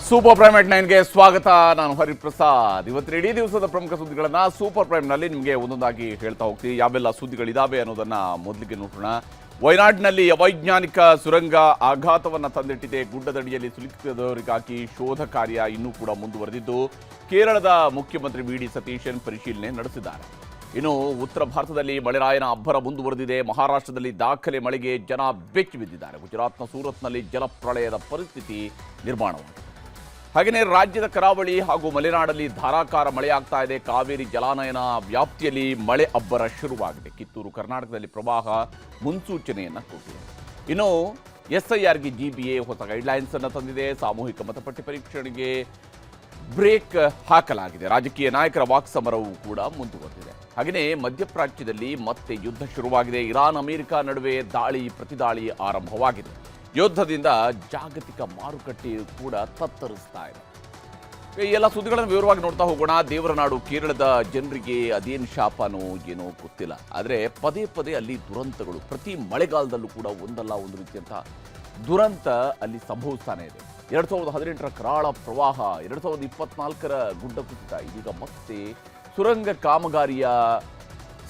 Super prime at 9ಗೆ ಸ್ವಾಗತ. ನಾನು ಹರಿಪ್ರಸಾದ್. ಇವತ್ತಿನ ಇಡೀ ದಿವಸದ ಪ್ರಮುಖ ಸುದ್ದಿಗಳನ್ನ ಸೂಪರ್ ಪ್ರೈಮ್ನಲ್ಲಿ ನಿಮಗೆ ಒಂದೊಂದಾಗಿ ಹೇಳ್ತಾ ಹೋಗ್ತೀವಿ. ಯಾವೆಲ್ಲ ಸುದ್ದಿಗಳಿದಾವೆ ಅನ್ನೋದನ್ನ ಮೊದಲಿಗೆ ನೋಡೋಣ. ವಯನಾಡಿನಲ್ಲಿ ಅವೈಜ್ಞಾನಿಕ ಸುರಂಗ ಆಘಾತವನ್ನು ತಂದಿಟ್ಟಿದೆ. ಗುಡ್ಡದಡಿಯಲ್ಲಿ ಸಿಲುಕಿದವರಿಗಾಗಿ ಶೋಧ ಕಾರ್ಯ ಇನ್ನೂ ಕೂಡ ಮುಂದುವರೆದಿದ್ದು, ಕೇರಳದ ಮುಖ್ಯಮಂತ್ರಿ ವಿ.ಡಿ. ಸತೀಶನ್ ಪರಿಶೀಲನೆ ನಡೆಸಿದ್ದಾರೆ. ಇನ್ನು ಉತ್ತರ ಭಾರತದಲ್ಲಿ ಮಳೆರಾಯನ ಅಬ್ಬರ ಮುಂದುವರೆದಿದೆ. ಮಹಾರಾಷ್ಟ್ರದಲ್ಲಿ ದಾಖಲೆ ಮಳೆಗೆ ಜನ ಬೆಚ್ಚಿ ಬಿದ್ದಿದ್ದಾರೆ. ಗುಜರಾತ್ನ ಸೂರತ್ನಲ್ಲಿ ಜಲಪ್ರಳಯದ ಪರಿಸ್ಥಿತಿ ನಿರ್ಮಾಣವಾಗಿದೆ. ಹಾಗೆಯೇ ರಾಜ್ಯದ ಕರಾವಳಿ ಹಾಗೂ ಮಲೆನಾಡಲ್ಲಿ ಧಾರಾಕಾರ ಮಳೆಯಾಗ್ತಾ ಇದೆ. ಕಾವೇರಿ ಜಲಾನಯನ ವ್ಯಾಪ್ತಿಯಲ್ಲಿ ಮಳೆ ಅಬ್ಬರ ಶುರುವಾಗಿದೆ. ಕಿತ್ತೂರು ಕರ್ನಾಟಕದಲ್ಲಿ ಪ್ರವಾಹ ಮುನ್ಸೂಚನೆಯನ್ನು ಕೊಟ್ಟಿದೆ. ಇನ್ನು SIRಗೆ GBA ಹೊಸ ಗೈಡ್ಲೈನ್ಸ್ ಅನ್ನು ತಂದಿದೆ. ಸಾಮೂಹಿಕ ಮತಪಟ್ಟಿ ಪರೀಕ್ಷೆಗೆ ಬ್ರೇಕ್ ಹಾಕಲಾಗಿದೆ. ರಾಜಕೀಯ ನಾಯಕರ ವಾಕ್ಸಮರವೂ ಕೂಡ ಮುಂದುವರೆದಿದೆ. ಹಾಗೆಯೇ ಮಧ್ಯಪ್ರಾಚ್ಯದಲ್ಲಿ ಮತ್ತೆ ಯುದ್ಧ ಶುರುವಾಗಿದೆ. ಇರಾನ್ ಅಮೆರಿಕ ನಡುವೆ ದಾಳಿ ಪ್ರತಿದಾಳಿ ಆರಂಭವಾಗಿದೆ. ಯುದ್ಧದಿಂದ ಜಾಗತಿಕ ಮಾರುಕಟ್ಟೆ ಕೂಡ ತತ್ತರಿಸ್ತಾ ಇದೆ. ಈ ಎಲ್ಲ ಸುದ್ದಿಗಳನ್ನು ವಿವರವಾಗಿ ನೋಡ್ತಾ ಹೋಗೋಣ. ದೇವರ ನಾಡು ಕೇರಳದ ಜನರಿಗೆ ಅದೇನು ಶಾಪನೋ ಏನೋ ಗೊತ್ತಿಲ್ಲ, ಆದರೆ ಪದೇ ಪದೇ ಅಲ್ಲಿ ದುರಂತಗಳು ಪ್ರತಿ ಮಳೆಗಾಲದಲ್ಲೂ ಕೂಡ ಒಂದಲ್ಲ ಒಂದು ರೀತಿಯಂಥ ದುರಂತ ಅಲ್ಲಿ ಸಂಭವಿಸ್ತಾನೆ ಇದೆ. 2018ರ ಕರಾಳ ಪ್ರವಾಹ, 2024ರ ಗುಡ್ಡ ಕುಸಿತ, ಇದೀಗ ಮತ್ತೆ ಸುರಂಗ ಕಾಮಗಾರಿಯ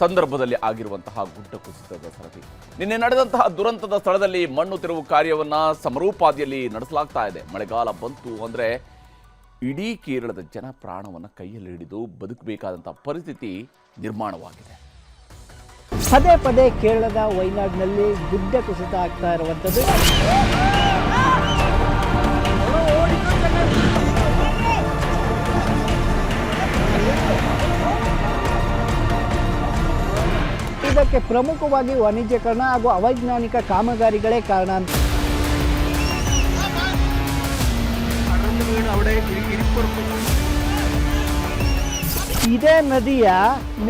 ಸಂದರ್ಭದಲ್ಲಿ ಆಗಿರುವಂತಹ ಗುಡ್ಡ ಕುಸಿತದ ಸರದಿ. ನಿನ್ನೆ ನಡೆದಂತಹ ದುರಂತದ ಸ್ಥಳದಲ್ಲಿ ಮಣ್ಣು ತೆರವು ಕಾರ್ಯವನ್ನು ಸಮರೋಪಾದಿಯಲ್ಲಿ ನಡೆಸಲಾಗ್ತಾ ಇದೆ. ಮಳೆಗಾಲ ಬಂತು ಅಂದರೆ ಇಡೀ ಕೇರಳದ ಜನ ಪ್ರಾಣವನ್ನು ಕೈಯಲ್ಲಿ ಹಿಡಿದು ಬದುಕಬೇಕಾದಂತಹ ಪರಿಸ್ಥಿತಿ ನಿರ್ಮಾಣವಾಗಿದೆ. ಪದೇ ಪದೇ ಕೇರಳದ ವಯನಾಡಿನಲ್ಲಿ ಗುಡ್ಡ ಕುಸಿತ ಆಗ್ತಾ ಇರುವಂಥದ್ದು. ಇದಕ್ಕೆ ಪ್ರಮುಖವಾಗಿ ವಾಣಿಜ್ಯೀಕರಣ ಹಾಗೂ ಅವೈಜ್ಞಾನಿಕ ಕಾಮಗಾರಿಗಳೇ ಕಾರಣ ಅಂತ. ಇದೇ ನದಿಯ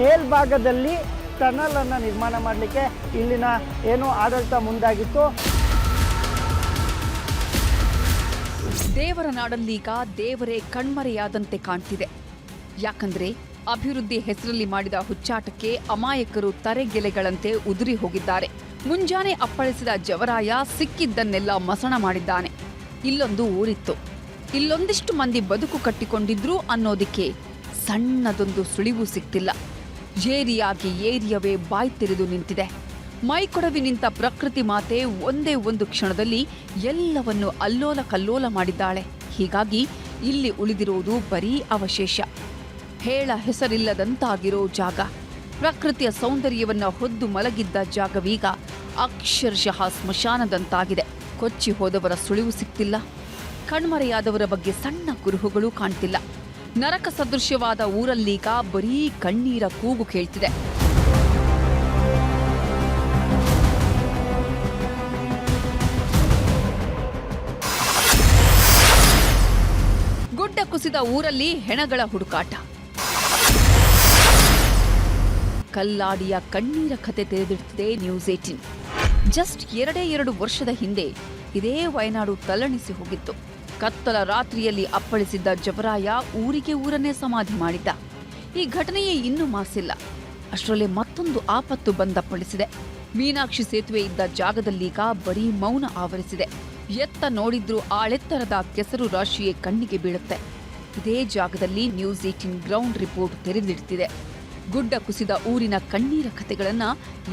ಮೇಲ್ಭಾಗದಲ್ಲಿ ಟನಲ್ ಅನ್ನು ನಿರ್ಮಾಣ ಮಾಡಲಿಕ್ಕೆ ಇಲ್ಲಿನ ಏನು ಆಡಳಿತ ಮುಂದಾಗಿತ್ತು. ದೇವರ ನಾಡಲ್ಲೀಗ ದೇವರೇ ಕಣ್ಮರೆಯಾದಂತೆ ಕಾಣ್ತಿದೆ. ಯಾಕಂದ್ರೆ ಅಭಿವೃದ್ಧಿ ಹೆಸರಲ್ಲಿ ಮಾಡಿದ ಹುಚ್ಚಾಟಕ್ಕೆ ಅಮಾಯಕರು ತರೆಗೆಲೆಗಳಂತೆ ಉದುರಿ ಹೋಗಿದ್ದಾರೆ. ಮುಂಜಾನೆ ಅಪ್ಪಳಿಸಿದ ಜವರಾಯ ಸಿಕ್ಕಿದ್ದನ್ನೆಲ್ಲ ಮಸಣ ಮಾಡಿದ್ದಾನೆ. ಇಲ್ಲೊಂದು ಊರಿತ್ತು, ಇಲ್ಲೊಂದಿಷ್ಟು ಮಂದಿ ಬದುಕು ಕಟ್ಟಿಕೊಂಡಿದ್ರು ಅನ್ನೋದಕ್ಕೆ ಸಣ್ಣದೊಂದು ಸುಳಿವು ಸಿಕ್ತಿಲ್ಲ. ಏರಿಯಾಗಿ ಏರಿಯವೇ ಬಾಯ್ ತೆರೆದು ನಿಂತಿದೆ. ಮೈಕೊಡವಿ ನಿಂತ ಪ್ರಕೃತಿ ಮಾತೆ ಒಂದೇ ಒಂದು ಕ್ಷಣದಲ್ಲಿ ಎಲ್ಲವನ್ನು ಅಲ್ಲೋಲ ಕಲ್ಲೋಲ ಮಾಡಿದ್ದಾಳೆ. ಹೀಗಾಗಿ ಇಲ್ಲಿ ಉಳಿದಿರುವುದು ಬರೀ ಅವಶೇಷ, ಹೇಳ ಹೆಸರಿಲ್ಲದಂತಾಗಿರೋ ಜಾಗ. ಪ್ರಕೃತಿಯ ಸೌಂದರ್ಯವನ್ನ ಹೊದ್ದು ಮಲಗಿದ್ದ ಜಾಗವೀಗ ಅಕ್ಷರಶಃ ಸ್ಮಶಾನದಂತಾಗಿದೆ. ಕೊಚ್ಚಿ ಹೋದವರ ಸುಳಿವು ಸಿಕ್ತಿಲ್ಲ. ಕಣ್ಮರೆಯಾದವರ ಬಗ್ಗೆ ಸಣ್ಣ ಕುರುಹುಗಳು ಕಾಣ್ತಿಲ್ಲ. ನರಕ ಸದೃಶ್ಯವಾದ ಊರಲ್ಲೀಗ ಬರೀ ಕಣ್ಣೀರ ಕೂಗು ಕೇಳ್ತಿದೆ. ಗುಡ್ಡ ಕುಸಿದ ಊರಲ್ಲಿ ಹೆಣಗಳ ಹುಡುಕಾಟ. ಕಲ್ಲಾಡಿಯ ಕಣ್ಣೀರ ಕತೆ ತೆರೆದಿಡ್ತಿದೆ ನ್ಯೂಸ್ 18. ಜಸ್ಟ್ 2 ವರ್ಷದ ಹಿಂದೆ ಇದೇ ವಯನಾಡು ತಲ್ಲಣಿಸಿ ಹೋಗಿತ್ತು. ಕತ್ತಲ ರಾತ್ರಿಯಲ್ಲಿ ಅಪ್ಪಳಿಸಿದ್ದ ಜವರಾಯ ಊರನ್ನೇ ಸಮಾಧಿ ಮಾಡಿದ್ದ. ಈ ಘಟನೆಯೇ ಇನ್ನೂ ಮಾಸಿಲ್ಲ. ಅಷ್ಟರಲ್ಲೇ ಮತ್ತೊಂದು ಆಪತ್ತು ಬಂದಪ್ಪಳಿಸಿದೆ. ಮೀನಾಕ್ಷಿ ಸೇತುವೆ ಇದ್ದ ಜಾಗದಲ್ಲೀಗ ಬರೀ ಮೌನ ಆವರಿಸಿದೆ. ಎತ್ತ ನೋಡಿದ್ರೂ ಆಳೆತ್ತರದ ಕೆಸರು ರಾಶಿಯೇ ಕಣ್ಣಿಗೆ ಬೀಳುತ್ತೆ. ಇದೇ ಜಾಗದಲ್ಲಿ ನ್ಯೂಸ್ 18 ಗ್ರೌಂಡ್ ರಿಪೋರ್ಟ್ ತೆರೆದಿಡ್ತಿದೆ. ಗುಡ್ಡ ಕುಸಿದ ಊರಿನ ಕಣ್ಣೀರ ಕಥೆಗಳನ್ನ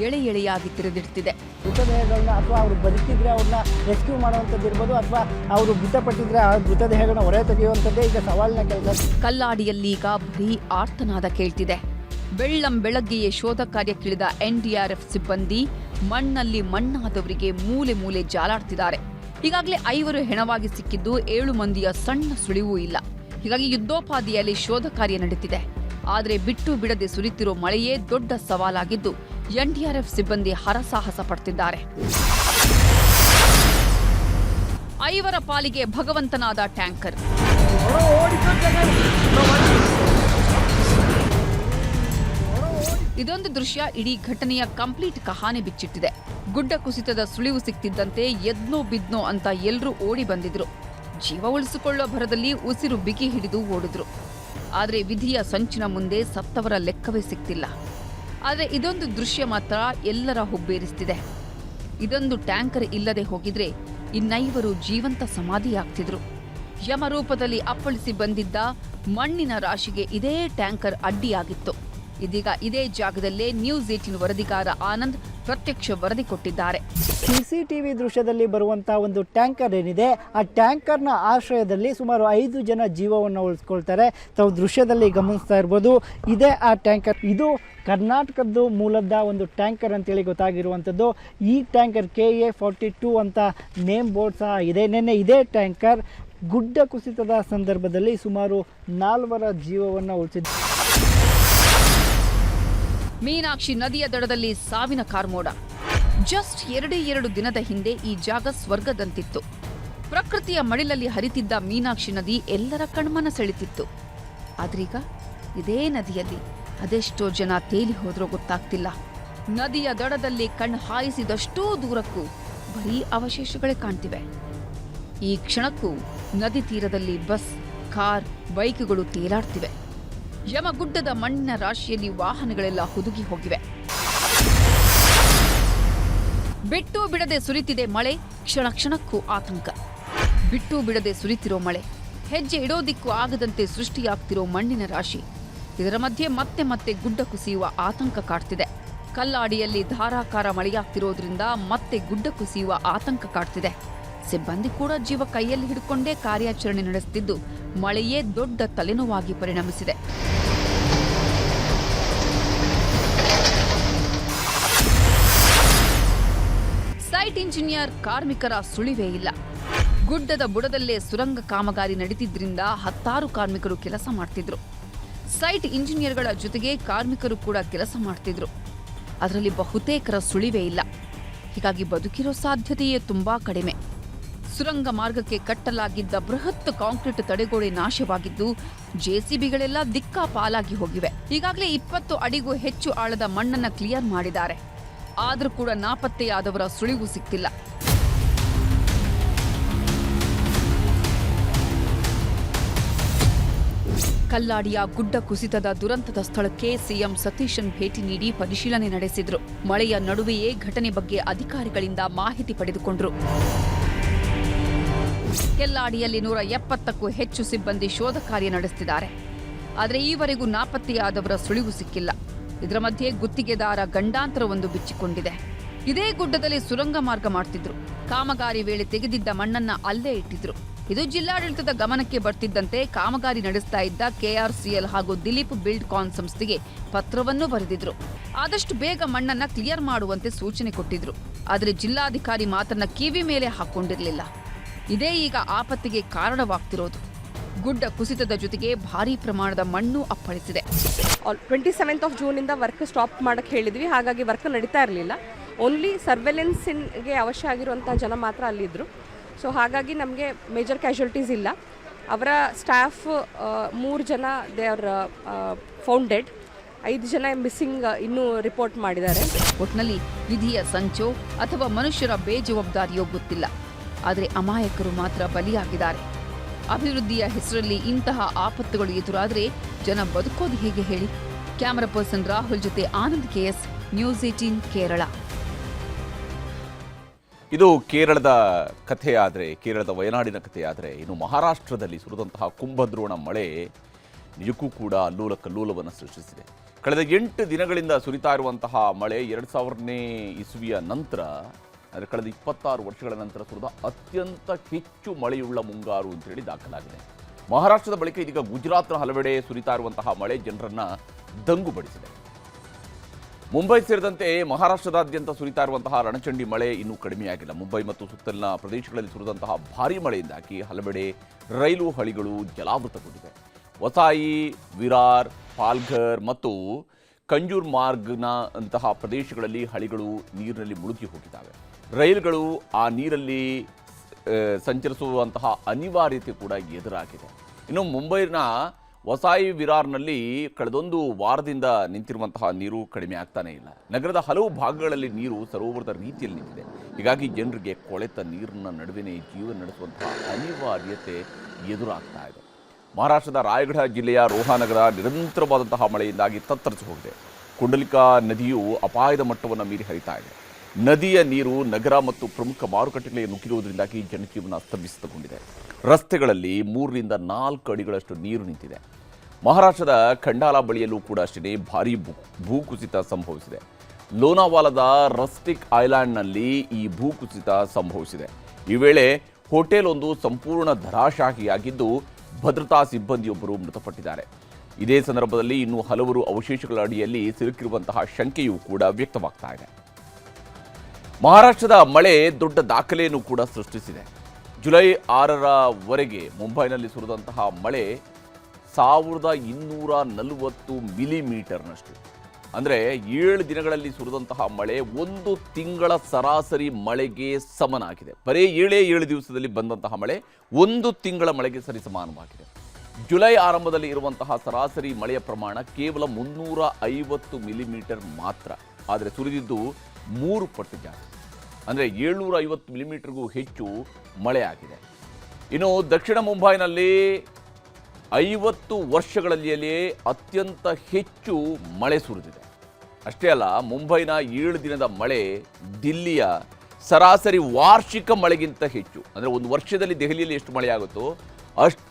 ಎಳೆ ಎಳೆಯಾಗಿ ತೆರೆದಿಡ್ತಿದೆ. ಮೃತದೇಹಗಳನ್ನ ಅಥವಾ ಅವರು ಬದುಕಿದ್ರೆ ಅವ್ರನ್ನ ರೆಸ್ಕ್ಯೂ ಮಾಡುವಂಥದ್ದು ಇರ್ಬೋದು, ಅಥವಾ ಅವರು ಮೃತಪಟ್ಟಿದ್ರೆ ಆ ಮೃತದೇಹಗಳನ್ನ ಹೊರ ತೆಗೆಯುವಂಥದ್ದೇ ಈಗ ಸವಾಲಿನ ಕೆಲಸ. ಕಲ್ಲಾಡಿಯಲ್ಲೀಗ ಬರೀ ಆರ್ತನಾದ ಕೇಳ್ತಿದೆ. ಬೆಳ್ಳಂಬೆಳಗ್ಗೆಯೇ ಶೋಧ ಕಾರ್ಯಕ್ಕಿಳಿದ NDRF ಸಿಬ್ಬಂದಿ ಮಣ್ಣಲ್ಲಿ ಮಣ್ಣಾದವರಿಗೆ ಮೂಲೆ ಮೂಲೆ ಜಾಲಾಡ್ತಿದ್ದಾರೆ. ಈಗಾಗಲೇ 5 ಹೆಣವಾಗಿ ಸಿಕ್ಕಿದ್ದು 7 ಮಂದಿಯ ಸಣ್ಣ ಸುಳಿವೂ ಇಲ್ಲ. ಹೀಗಾಗಿ ಯುದ್ಧೋಪಾದಿಯಲ್ಲಿ ಶೋಧ ಕಾರ್ಯ ನಡೀತಿದೆ. ಆದರೆ ಬಿಟ್ಟು ಬಿಡದೆ ಸುರಿತಿರೋ ಮಳೆಯೇ ದೊಡ್ಡ ಸವಾಲಾಗಿದ್ದು NDRF ಸಿಬ್ಬಂದಿ ಹರಸಾಹಸ ಪಡ್ತಿದ್ದಾರೆ. 5 ಪಾಲಿಗೆ ಭಗವಂತನಾದ ಟ್ಯಾಂಕರ್. ಇದೊಂದು ದೃಶ್ಯ ಇಡೀ ಘಟನೆಯ ಕಂಪ್ಲೀಟ್ ಕಹಾನಿ ಬಿಚ್ಚಿಟ್ಟಿದೆ. ಗುಡ್ಡ ಕುಸಿತದ ಸುಳಿವು ಸಿಕ್ತಿದ್ದಂತೆ ಎದ್ನೋ ಬಿದ್ನೋ ಅಂತ ಎಲ್ಲರೂ ಓಡಿ ಬಂದಿದ್ರು. ಜೀವ ಉಳಿಸಿಕೊಳ್ಳೋ ಭರದಲ್ಲಿ ಉಸಿರು ಬಿಗಿ ಹಿಡಿದು ಓಡಿದ್ರು. ಆದರೆ ವಿಧಿಯ ಸಂಚಿನ ಮುಂದೆ ಸತ್ತವರ ಲೆಕ್ಕವೇ ಸಿಕ್ತಿಲ್ಲ. ಆದರೆ ಇದೊಂದು ದೃಶ್ಯ ಮಾತ್ರ ಎಲ್ಲರ ಹುಬ್ಬೇರಿಸ್ತಿದೆ. ಇದೊಂದು ಟ್ಯಾಂಕರ್ ಇಲ್ಲದೆ ಹೋಗಿದ್ರೆ ಇನ್ನೈವರು ಜೀವಂತ ಸಮಾಧಿಯಾಗ್ತಿದ್ರು. ಯಮರೂಪದಲ್ಲಿ ಅಪ್ಪಳಿಸಿ ಬಂದಿದ್ದ ಮಣ್ಣಿನ ರಾಶಿಗೆ ಇದೇ ಟ್ಯಾಂಕರ್ ಅಡ್ಡಿಯಾಗಿತ್ತು. ಇದೀಗ ಇದೇ ಜಾಗದಲ್ಲೇ ನ್ಯೂಸ್ 18 ವರದಿಗಾರ ಆನಂದ್ ಪ್ರತ್ಯಕ್ಷ ವರದಿ ಕೊಟ್ಟಿದ್ದಾರೆ. CCTV ದೃಶ್ಯದಲ್ಲಿ ಬರುವಂತಹ ಒಂದು ಟ್ಯಾಂಕರ್ ಏನಿದೆ, ಆ ಟ್ಯಾಂಕರ್ನ ಆಶ್ರಯದಲ್ಲಿ ಸುಮಾರು 5 ಜನ ಜೀವವನ್ನು ಉಳಿಸ್ಕೊಳ್ತಾರೆ. ತಾವು ದೃಶ್ಯದಲ್ಲಿ ಗಮನಿಸ್ತಾ ಇರ್ಬೋದು, ಇದೇ ಆ ಟ್ಯಾಂಕರ್. ಇದು ಕರ್ನಾಟಕದ್ದು ಮೂಲದ ಒಂದು ಟ್ಯಾಂಕರ್ ಅಂತೇಳಿ ಗೊತ್ತಾಗಿರುವಂಥದ್ದು. ಈ ಟ್ಯಾಂಕರ್ KA42 ಅಂತ ನೇಮ್ ಬೋರ್ಡ್ ಸಹ ಇದೆ. ನಿನ್ನೆ ಇದೇ ಟ್ಯಾಂಕರ್ ಗುಡ್ಡ ಕುಸಿತದ ಸಂದರ್ಭದಲ್ಲಿ ಸುಮಾರು 4 ಜೀವವನ್ನು ಉಳಿಸಿದೆ. ಮೀನಾಕ್ಷಿ ನದಿಯ ದಡದಲ್ಲಿ ಸಾವಿನ ಕಾರ್ಮೋಡ. ಜಸ್ಟ್ 2 ದಿನದ ಹಿಂದೆ ಈ ಜಾಗ ಸ್ವರ್ಗದಂತಿತ್ತು. ಪ್ರಕೃತಿಯ ಮಡಿಲಲ್ಲಿ ಹರಿತಿದ್ದ ಮೀನಾಕ್ಷಿ ನದಿ ಎಲ್ಲರ ಕಣ್ಮನ ಸೆಳೆತಿತ್ತು. ಆದ್ರೀಗ ಇದೇ ನದಿಯಲ್ಲಿ ಅದೆಷ್ಟೋ ಜನ ತೇಲಿ ಹೋದ್ರೋ ಗೊತ್ತಾಗ್ತಿಲ್ಲ. ನದಿಯ ದಡದಲ್ಲಿ ಕಣ್ಣು ಹಾಯಿಸಿದಷ್ಟೂ ದೂರಕ್ಕೂ ಬರೀ ಅವಶೇಷಗಳೇ ಕಾಣ್ತಿವೆ. ಈ ಕ್ಷಣಕ್ಕೂ ನದಿ ತೀರದಲ್ಲಿ ಬಸ್, ಕಾರ್, ಬೈಕ್ಗಳು ತೇಲಾಡ್ತಿವೆ. ಯಮಗುಡ್ಡದ ಮಣ್ಣಿನ ರಾಶಿಯಲ್ಲಿ ವಾಹನಗಳೆಲ್ಲ ಹುದುಗಿ ಹೋಗಿವೆ. ಬಿಟ್ಟು ಬಿಡದೆ ಸುರಿತಿದೆ ಮಳೆ, ಕ್ಷಣ ಕ್ಷಣಕ್ಕೂ ಆತಂಕ. ಬಿಟ್ಟು ಬಿಡದೆ ಸುರಿತಿರೋ ಮಳೆ, ಹೆಜ್ಜೆ ಇಡೋದಿಕ್ಕೂ ಆಗದಂತೆ ಸೃಷ್ಟಿಯಾಗ್ತಿರೋ ಮಣ್ಣಿನ ರಾಶಿ, ಇದರ ಮಧ್ಯೆ ಮತ್ತೆ ಮತ್ತೆ ಗುಡ್ಡ ಕುಸಿಯುವ ಆತಂಕ ಕಾಡ್ತಿದೆ. ಕಲ್ಲಾಡಿಯಲ್ಲಿ ಧಾರಾಕಾರ ಮಳೆಯಾಗ್ತಿರೋದ್ರಿಂದ ಮತ್ತೆ ಗುಡ್ಡ ಕುಸಿಯುವ ಆತಂಕ ಕಾಡ್ತಿದೆ. ಸಿಬ್ಬಂದಿ ಕೂಡ ಜೀವ ಕೈಯಲ್ಲಿ ಹಿಡ್ಕೊಂಡೇ ಕಾರ್ಯಾಚರಣೆ ನಡೆಸುತ್ತಿದ್ದು, ಮಳೆಯೇ ದೊಡ್ಡ ತಲೆನೋವಾಗಿ ಪರಿಣಮಿಸಿದೆ. ಸೈಟ್ ಇಂಜಿನಿಯರ್ ಕಾರ್ಮಿಕರ ಸುಳಿವೇ ಇಲ್ಲ. ಗುಡ್ಡದ ಬುಡದಲ್ಲೇ ಸುರಂಗ ಕಾಮಗಾರಿ ನಡೀತಿದ್ರಿಂದ 10 ಕಾರ್ಮಿಕರು ಕೆಲಸ ಮಾಡ್ತಿದ್ರು. ಸೈಟ್ ಇಂಜಿನಿಯರ್ಗಳ ಜೊತೆಗೆ ಕಾರ್ಮಿಕರು ಕೂಡ ಕೆಲಸ ಮಾಡ್ತಿದ್ರು. ಅದರಲ್ಲಿ ಬಹುತೇಕರ ಸುಳಿವೇ ಇಲ್ಲ. ಹೀಗಾಗಿ ಬದುಕಿರೋ ಸಾಧ್ಯತೆಯೇ ತುಂಬಾ ಕಡಿಮೆ. ಸುರಂಗ ಮಾರ್ಗಕ್ಕೆ ಕಟ್ಟಲಾಗಿದ್ದ ಬೃಹತ್ ಕಾಂಕ್ರೀಟ್ ತಡೆಗೋಡೆ ನಾಶವಾಗಿದ್ದು, JCBಗಳೆಲ್ಲ ದಿಕ್ಕಾಪಾಲಾಗಿ ಹೋಗಿವೆ. ಈಗಾಗಲೇ 20 ಅಡಿಗೂ ಹೆಚ್ಚು ಆಳದ ಮಣ್ಣನ್ನ ಕ್ಲಿಯರ್ ಮಾಡಿದ್ದಾರೆ. ಆದರೂ ಕೂಡ ನಾಪತ್ತೆಯಾದವರ ಸುಳಿವು ಸಿಕ್ತಿಲ್ಲ. ಕಲ್ಲಾಡಿಯ ಗುಡ್ಡ ಕುಸಿತದ ದುರಂತದ ಸ್ಥಳಕ್ಕೆ ಸಿಎಂ ಸತೀಶನ್ ಭೇಟಿ ನೀಡಿ ಪರಿಶೀಲನೆ ನಡೆಸಿದ್ರು. ಮಳೆಯ ನಡುವೆಯೇ ಘಟನೆ ಬಗ್ಗೆ ಅಧಿಕಾರಿಗಳಿಂದ ಮಾಹಿತಿ ಪಡೆದುಕೊಂಡ್ರು. ಕೆಲ್ಲಾಡಿಯಲ್ಲಿ 170ಕ್ಕೂ ಹೆಚ್ಚು ಸಿಬ್ಬಂದಿ ಶೋಧ ಕಾರ್ಯ ನಡೆಸುತ್ತಿದ್ದಾರೆ. ಆದರೆ ಈವರೆಗೂ ನಾಪತ್ತೆಯಾದವರ ಸುಳಿವು ಸಿಕ್ಕಿಲ್ಲ. ಇದರ ಮಧ್ಯೆ ಗುತ್ತಿಗೆದಾರ ಗಂಡಾಂತರವೊಂದು ಬಿಚ್ಚಿಕೊಂಡಿದೆ. ಇದೇ ಗುಡ್ಡದಲ್ಲಿ ಸುರಂಗ ಮಾರ್ಗ ಮಾಡ್ತಿದ್ರು. ಕಾಮಗಾರಿ ವೇಳೆ ತೆಗೆದಿದ್ದ ಮಣ್ಣನ್ನ ಅಲ್ಲೇ ಇಟ್ಟಿದ್ರು. ಇದು ಜಿಲ್ಲಾಡಳಿತದ ಗಮನಕ್ಕೆ ಬರ್ತಿದ್ದಂತೆ ಕಾಮಗಾರಿ ನಡೆಸ್ತಾ ಇದ್ದ KRCL ಹಾಗೂ ದಿಲೀಪ್ ಬಿಲ್ಡ್ ಕಾನ್ ಸಂಸ್ಥೆಗೆ ಪತ್ರವನ್ನು ಬರೆದಿದ್ರು. ಆದಷ್ಟು ಬೇಗ ಮಣ್ಣನ್ನ ಕ್ಲಿಯರ್ ಮಾಡುವಂತೆ ಸೂಚನೆ ಕೊಟ್ಟಿದ್ರು. ಆದರೆ ಜಿಲ್ಲಾಧಿಕಾರಿ ಮಾತನ್ನ ಕಿವಿ ಮೇಲೆ ಹಾಕೊಂಡಿರಲಿಲ್ಲ. ಇದೇ ಈಗ ಆಪತ್ತಿಗೆ ಕಾರಣವಾಗ್ತಿರೋದು. ಗುಡ್ಡ ಕುಸಿತದ ಜೊತೆಗೆ ಭಾರೀ ಪ್ರಮಾಣದ ಮಣ್ಣು ಅಪ್ಪಳಿಸಿದೆ. 27 ಜೂನಿಂದ ವರ್ಕ್ ಸ್ಟಾಪ್ ಮಾಡಕ್ಕೆ ಹೇಳಿದ್ವಿ. ಹಾಗಾಗಿ ವರ್ಕ್ ನಡೀತಾ ಇರಲಿಲ್ಲ. ಓನ್ಲಿ ಸರ್ವೆಲೆನ್ಸ್ಗೆ ಅವಶ್ಯ ಆಗಿರುವಂಥ ಜನ ಮಾತ್ರ ಅಲ್ಲಿದ್ದರು. ಸೊ ಹಾಗಾಗಿ ನಮಗೆ ಮೇಜರ್ ಕ್ಯಾಶುಯಾಲಿಟೀಸ್ ಇಲ್ಲ. ಅವರ ಸ್ಟಾಫ್ 3 ಜನ ದೇ ಆರ್ ಫೌಂಡೆಡ್, 5 ಜನ ಮಿಸ್ಸಿಂಗ್ ಇನ್ನೂ ರಿಪೋರ್ಟ್ ಮಾಡಿದ್ದಾರೆ. ಒಟ್ನಲ್ಲಿ ವಿಧಿಯ ಸಂಚೋ ಅಥವಾ ಮನುಷ್ಯರ ಬೇಜವಾಬ್ದಾರಿಯೋ ಗೊತ್ತಿಲ್ಲ. ಆದರೆ ಅಮಾಯಕರು ಮಾತ್ರ ಬಲಿಯಾಗಿದ್ದಾರೆ. ಅಭಿವೃದ್ಧಿಯ ಹೆಸರಲ್ಲಿ ಇಂತಹ ಆಪತ್ತುಗಳು ಎದುರಾದರೆ ಜನ ಬದುಕೋದು ಹೇಗೆ ಹೇಳಿ? ಕ್ಯಾಮರಾ ಪರ್ಸನ್ ರಾಹುಲ್ ಜೊತೆ ಆನಂದ್ KS, ನ್ಯೂಸ್ 18 ಕೇರಳ. ಇದು ಕೇರಳದ ಕಥೆಯಾದರೆ, ಕೇರಳದ ವಯನಾಡಿನ ಕಥೆಯಾದರೆ, ಇನ್ನು ಮಹಾರಾಷ್ಟ್ರದಲ್ಲಿ ಸುರಿದಂತಹ ಕುಂಭದ್ರೋಣ ಮಳೆ ನಿಜಕ್ಕೂ ಕೂಡ ಅಲ್ಲೂಲ ಕಲ್ಲೂಲವನ್ನು ಸೃಷ್ಟಿಸಿದೆ. ಕಳೆದ 8 ದಿನಗಳಿಂದ ಸುರಿತಾ ಇರುವಂತಹ ಮಳೆ 2000ನೇ ಇಸ್ವಿಯ ನಂತರ, ಅಂದರೆ ಕಳೆದ 26 ವರ್ಷಗಳ ನಂತರ ಸುರಿದ ಅತ್ಯಂತ ಹೆಚ್ಚು ಮಳೆಯುಳ್ಳ ಮುಂಗಾರು ಅಂತೇಳಿ ದಾಖಲಾಗಿದೆ. ಮಹಾರಾಷ್ಟ್ರದ ಬಳಿಕ ಇದೀಗ ಗುಜರಾತ್ನ ಹಲವೆಡೆ ಸುರಿತಾ ಇರುವಂತಹ ಮಳೆ ಜನರನ್ನ ದಂಗುಬಡಿಸಿದೆ. ಮುಂಬೈ ಸೇರಿದಂತೆ ಮಹಾರಾಷ್ಟ್ರದಾದ್ಯಂತ ಸುರಿತಾ ಇರುವಂತಹ ರಣಚಂಡಿ ಮಳೆ ಇನ್ನೂ ಕಡಿಮೆಯಾಗಿಲ್ಲ. ಮುಂಬೈ ಮತ್ತು ಸುತ್ತಲಿನ ಪ್ರದೇಶಗಳಲ್ಲಿ ಸುರಿದಂತಹ ಭಾರೀ ಮಳೆಯಿಂದಾಗಿ ಹಲವೆಡೆ ರೈಲು ಹಳಿಗಳು ಜಲಾವೃತಗೊಂಡಿವೆ. ವಸಾಯಿ, ವಿರಾರ್, ಪಾಲ್ಘರ್ ಮತ್ತು ಕಂಜೂರ್ ಮಾರ್ಗ್ನ ಅಂತಹ ಪ್ರದೇಶಗಳಲ್ಲಿ ಹಳಿಗಳು ನೀರಿನಲ್ಲಿ ಮುಳುಗಿ ಹೋಗಿದ್ದಾವೆ. ರೈಲುಗಳು ಆ ನೀರಲ್ಲಿ ಸಂಚರಿಸುವಂತಹ ಅನಿವಾರ್ಯತೆ ಕೂಡ ಎದುರಾಗಿದೆ. ಇನ್ನು ಮುಂಬೈನ ವಸಾಯಿ ವಿರಾರ್ನಲ್ಲಿ ಕಳೆದೊಂದು ವಾರದಿಂದ ನಿಂತಿರುವಂತಹ ನೀರು ಕಡಿಮೆ ಆಗ್ತಾನೇ ಇಲ್ಲ. ನಗರದ ಹಲವು ಭಾಗಗಳಲ್ಲಿ ನೀರು ಸರೋವರದ ರೀತಿಯಲ್ಲಿ ನಿಂತಿದೆ. ಹೀಗಾಗಿ ಜನರಿಗೆ ಕೊಳೆತ ನೀರಿನ ನಡುವೆನೇ ಜೀವನ ನಡೆಸುವಂತಹ ಅನಿವಾರ್ಯತೆ ಎದುರಾಗ್ತಾ ಇದೆ. ಮಹಾರಾಷ್ಟ್ರದ ರಾಯಗಢ ಜಿಲ್ಲೆಯ ರೋಹಾನಗರ ನಿರಂತರವಾದಂತಹ ಮಳೆಯಿಂದಾಗಿ ತತ್ತರಿಸಿ ಹೋಗಿದೆ. ಕುಂಡಲಿಕಾ ನದಿಯು ಅಪಾಯದ ಮಟ್ಟವನ್ನು ಮೀರಿ ಹರಿತಾ ಇದೆ. ನದಿಯ ನೀರು ನಗರ ಮತ್ತು ಪ್ರಮುಖ ಮಾರುಕಟ್ಟೆಗಳಿಗೆ ನುಗ್ಗಿರುವುದರಿಂದಾಗಿ ಜನಜೀವನ ಸ್ತಬ್ಧಿಸಿಕೊಂಡಿದೆ. ರಸ್ತೆಗಳಲ್ಲಿ 3ರಿಂದ 4 ಅಡಿಗಳಷ್ಟು ನೀರು ನಿಂತಿದೆ. ಮಹಾರಾಷ್ಟ್ರದ ಖಂಡಾಲಾ ಬಳಿಯಲ್ಲೂ ಕೂಡ ಅಷ್ಟೇ ಭಾರೀ ಭೂಕುಸಿತ ಸಂಭವಿಸಿದೆ. ಲೋನಾವಾಲಾದ ರಸ್ಟಿಕ್ ಐಲ್ಯಾಂಡ್ನಲ್ಲಿ ಈ ಭೂಕುಸಿತ ಸಂಭವಿಸಿದೆ. ಈ ವೇಳೆ ಹೋಟೆಲ್ ಒಂದು ಸಂಪೂರ್ಣ ಧರಾಶಾಹಿಯಾಗಿದ್ದು ಭದ್ರತಾ ಸಿಬ್ಬಂದಿಯೊಬ್ಬರು ಮೃತಪಟ್ಟಿದ್ದಾರೆ. ಇದೇ ಸಂದರ್ಭದಲ್ಲಿ ಇನ್ನೂ ಹಲವರು ಅವಶೇಷಗಳ ಅಡಿಯಲ್ಲಿ ಸಿಲುಕಿರುವಂತಹ ಶಂಕೆಯೂ ಕೂಡ ವ್ಯಕ್ತವಾಗ್ತಾ ಇದೆ. ಮಹಾರಾಷ್ಟ್ರದ ಮಳೆ ದೊಡ್ಡ ದಾಖಲೆಯನ್ನು ಕೂಡ ಸೃಷ್ಟಿಸಿದೆ. ಜುಲೈ 6ರವರೆಗೆ ಮುಂಬೈನಲ್ಲಿ ಸುರಿದಂತಹ ಮಳೆ 1240 ಮಿಲಿಮೀಟರ್ನಷ್ಟು, ಅಂದರೆ 7 ದಿನಗಳಲ್ಲಿ ಸುರಿದಂತಹ ಮಳೆ 1 ತಿಂಗಳ ಸರಾಸರಿ ಮಳೆಗೆ ಸಮನಾಗಿದೆ. ಬರೀ 7 ದಿವಸದಲ್ಲಿ ಬಂದಂತಹ ಮಳೆ 1 ತಿಂಗಳ ಮಳೆಗೆ ಸರಿಸಮಾನವಾಗಿದೆ. ಜುಲೈ ಆರಂಭದಲ್ಲಿ ಇರುವಂತಹ ಸರಾಸರಿ ಮಳೆಯ ಪ್ರಮಾಣ ಕೇವಲ 350 ಮಿಲಿಮೀಟರ್ ಮಾತ್ರ. ಆದರೆ ಸುರಿದಿದ್ದು 3 ಪಟ್ಟು ಜಾಸ್ತಿ, ಅಂದರೆ 750 ಮಿಲಿಮೀಟರ್ಗೂ ಹೆಚ್ಚು ಮಳೆ ಆಗಿದೆ. ಇನ್ನು ದಕ್ಷಿಣ ಮುಂಬೈನಲ್ಲಿ 50 ವರ್ಷಗಳಲ್ಲಿಯೇ ಅತ್ಯಂತ ಹೆಚ್ಚು ಮಳೆ ಸುರಿದಿದೆ. ಅಷ್ಟೇ ಅಲ್ಲ, ಮುಂಬೈನ 7 ದಿನದ ಮಳೆ ದಿಲ್ಲಿಯ ಸರಾಸರಿ ವಾರ್ಷಿಕ ಮಳೆಗಿಂತ ಹೆಚ್ಚು. ಅಂದರೆ ಒಂದು ವರ್ಷದಲ್ಲಿ ದೆಹಲಿಯಲ್ಲಿ ಎಷ್ಟು ಮಳೆ ಆಗುತ್ತೋ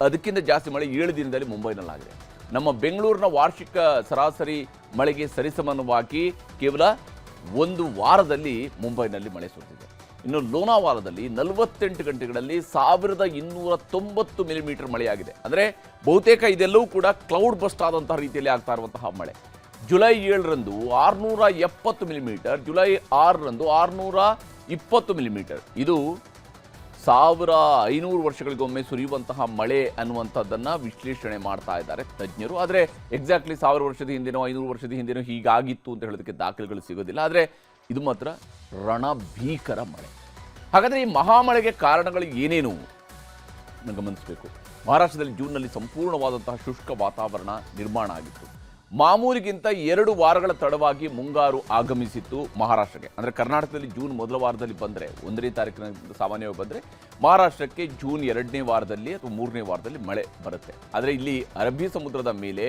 ಅದಕ್ಕಿಂತ ಜಾಸ್ತಿ ಮಳೆ 7 ದಿನದಲ್ಲಿ ಮುಂಬೈನಲ್ಲಾಗಿದೆ. ನಮ್ಮ ಬೆಂಗಳೂರಿನ ವಾರ್ಷಿಕ ಸರಾಸರಿ ಮಳೆಗೆ ಸರಿಸಮಾನವಾಗಿ ಕೇವಲ 1 ವಾರದಲ್ಲಿ ಮುಂಬೈನಲ್ಲಿ ಮಳೆ ಸುರಿದಿದೆ. ಇನ್ನು ಲೋನಾವಾಲಾದಲ್ಲಿ 48 ಗಂಟೆಗಳಲ್ಲಿ 1290 ಮಿಲಿಮೀಟರ್ ಮಳೆಯಾಗಿದೆ. ಅಂದರೆ ಬಹುತೇಕ ಇದೆಲ್ಲವೂ ಕೂಡ ಕ್ಲೌಡ್ ಬಸ್ಟ್ ಆದಂತಹ ರೀತಿಯಲ್ಲಿ ಆಗ್ತಾ ಇರುವಂತಹ ಮಳೆ. ಜುಲೈ 7ರಂದು 670 ಮಿಲಿಮೀಟರ್, ಜುಲೈ 6ರಂದು 620 ಮಿಲಿಮೀಟರ್. ಇದು 1500 ವರ್ಷಗಳಿಗೊಮ್ಮೆ ಸುರಿಯುವಂತಹ ಮಳೆ ಅನ್ನುವಂಥದ್ದನ್ನು ವಿಶ್ಲೇಷಣೆ ಮಾಡ್ತಾ ಇದ್ದಾರೆ ತಜ್ಞರು. ಆದರೆ ಎಕ್ಸಾಕ್ಟ್ಲಿ 1000 ವರ್ಷದ ಹಿಂದೆನೋ 500 ವರ್ಷದ ಹಿಂದೆನೋ ಹೀಗಾಗಿತ್ತು ಅಂತ ಹೇಳೋದಕ್ಕೆ ದಾಖಲೆಗಳು ಸಿಗೋದಿಲ್ಲ. ಆದರೆ ಇದು ಮಾತ್ರ ರಣಭೀಕರ ಮಳೆ. ಹಾಗಾದರೆ ಈ ಮಹಾಮಳೆಗೆ ಕಾರಣಗಳು ಏನೇನು ಗಮನಿಸಬೇಕು. ಮಹಾರಾಷ್ಟ್ರದಲ್ಲಿ ಜೂನ್ನಲ್ಲಿ ಸಂಪೂರ್ಣವಾದಂತಹ ಶುಷ್ಕ ವಾತಾವರಣ ನಿರ್ಮಾಣ ಆಗಿತ್ತು. ಮಾಮೂಲಿಗಿಂತ 2 ವಾರಗಳ ತಡವಾಗಿ ಮುಂಗಾರು ಆಗಮಿಸಿತ್ತು ಮಹಾರಾಷ್ಟ್ರಕ್ಕೆ. ಅಂದರೆ ಕರ್ನಾಟಕದಲ್ಲಿ ಜೂನ್ ಮೊದಲ ವಾರದಲ್ಲಿ ಬಂದರೆ 1ನೇ ತಾರೀಕಿನ ಸಾಮಾನ್ಯವಾಗಿ ಬಂದರೆ ಮಹಾರಾಷ್ಟ್ರಕ್ಕೆ ಜೂನ್ 2ನೇ ವಾರದಲ್ಲಿ ಅಥವಾ 3ನೇ ವಾರದಲ್ಲಿ ಮಳೆ ಬರುತ್ತೆ. ಆದರೆ ಇಲ್ಲಿ ಅರಬ್ಬಿ ಸಮುದ್ರದ ಮೇಲೆ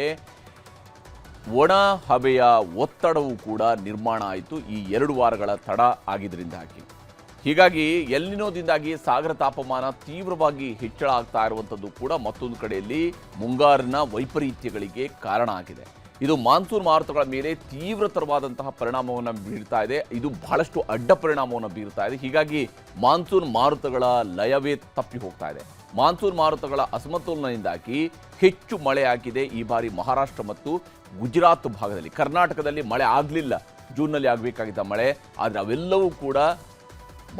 ಒಣ ಹವೆಯ ಒತ್ತಡವೂ ಕೂಡ ನಿರ್ಮಾಣ ಆಯಿತು ಈ 2 ವಾರಗಳ ತಡ ಆಗಿದ್ದರಿಂದಾಗಿ. ಹೀಗಾಗಿ ಎಲ್ನಿನೋದಿಂದಾಗಿ ಸಾಗರ ತಾಪಮಾನ ತೀವ್ರವಾಗಿ ಹೆಚ್ಚಳ ಆಗ್ತಾ ಇರುವಂಥದ್ದು ಕೂಡ ಮತ್ತೊಂದು ಕಡೆಯಲ್ಲಿ ಮುಂಗಾರಿನ ವೈಪರೀತ್ಯಗಳಿಗೆ ಕಾರಣ ಆಗಿದೆ. ಇದು ಮಾನ್ಸೂನ್ ಮಾರುತಗಳ ಮೇಲೆ ತೀವ್ರತರವಾದಂತಹ ಪರಿಣಾಮವನ್ನು ಬೀರ್ತಾ ಇದೆ. ಇದು ಬಹಳಷ್ಟು ಅಡ್ಡ ಪರಿಣಾಮವನ್ನು ಬೀರ್ತಾ ಇದೆ. ಹೀಗಾಗಿ ಮಾನ್ಸೂನ್ ಮಾರುತಗಳ ಲಯವೇ ತಪ್ಪಿ ಹೋಗ್ತಾ ಇದೆ. ಮಾನ್ಸೂನ್ ಮಾರುತಗಳ ಅಸಮತೋಲನದಿಂದಾಗಿ ಹೆಚ್ಚು ಮಳೆ ಆಗಿದೆ ಈ ಬಾರಿ ಮಹಾರಾಷ್ಟ್ರ ಮತ್ತು ಗುಜರಾತ್ ಭಾಗದಲ್ಲಿ. ಕರ್ನಾಟಕದಲ್ಲಿ ಮಳೆ ಆಗಲಿಲ್ಲ, ಜೂನ್ನಲ್ಲಿ ಆಗಬೇಕಾಗಿದ್ದ ಮಳೆ. ಆದರೆ ಅವೆಲ್ಲವೂ ಕೂಡ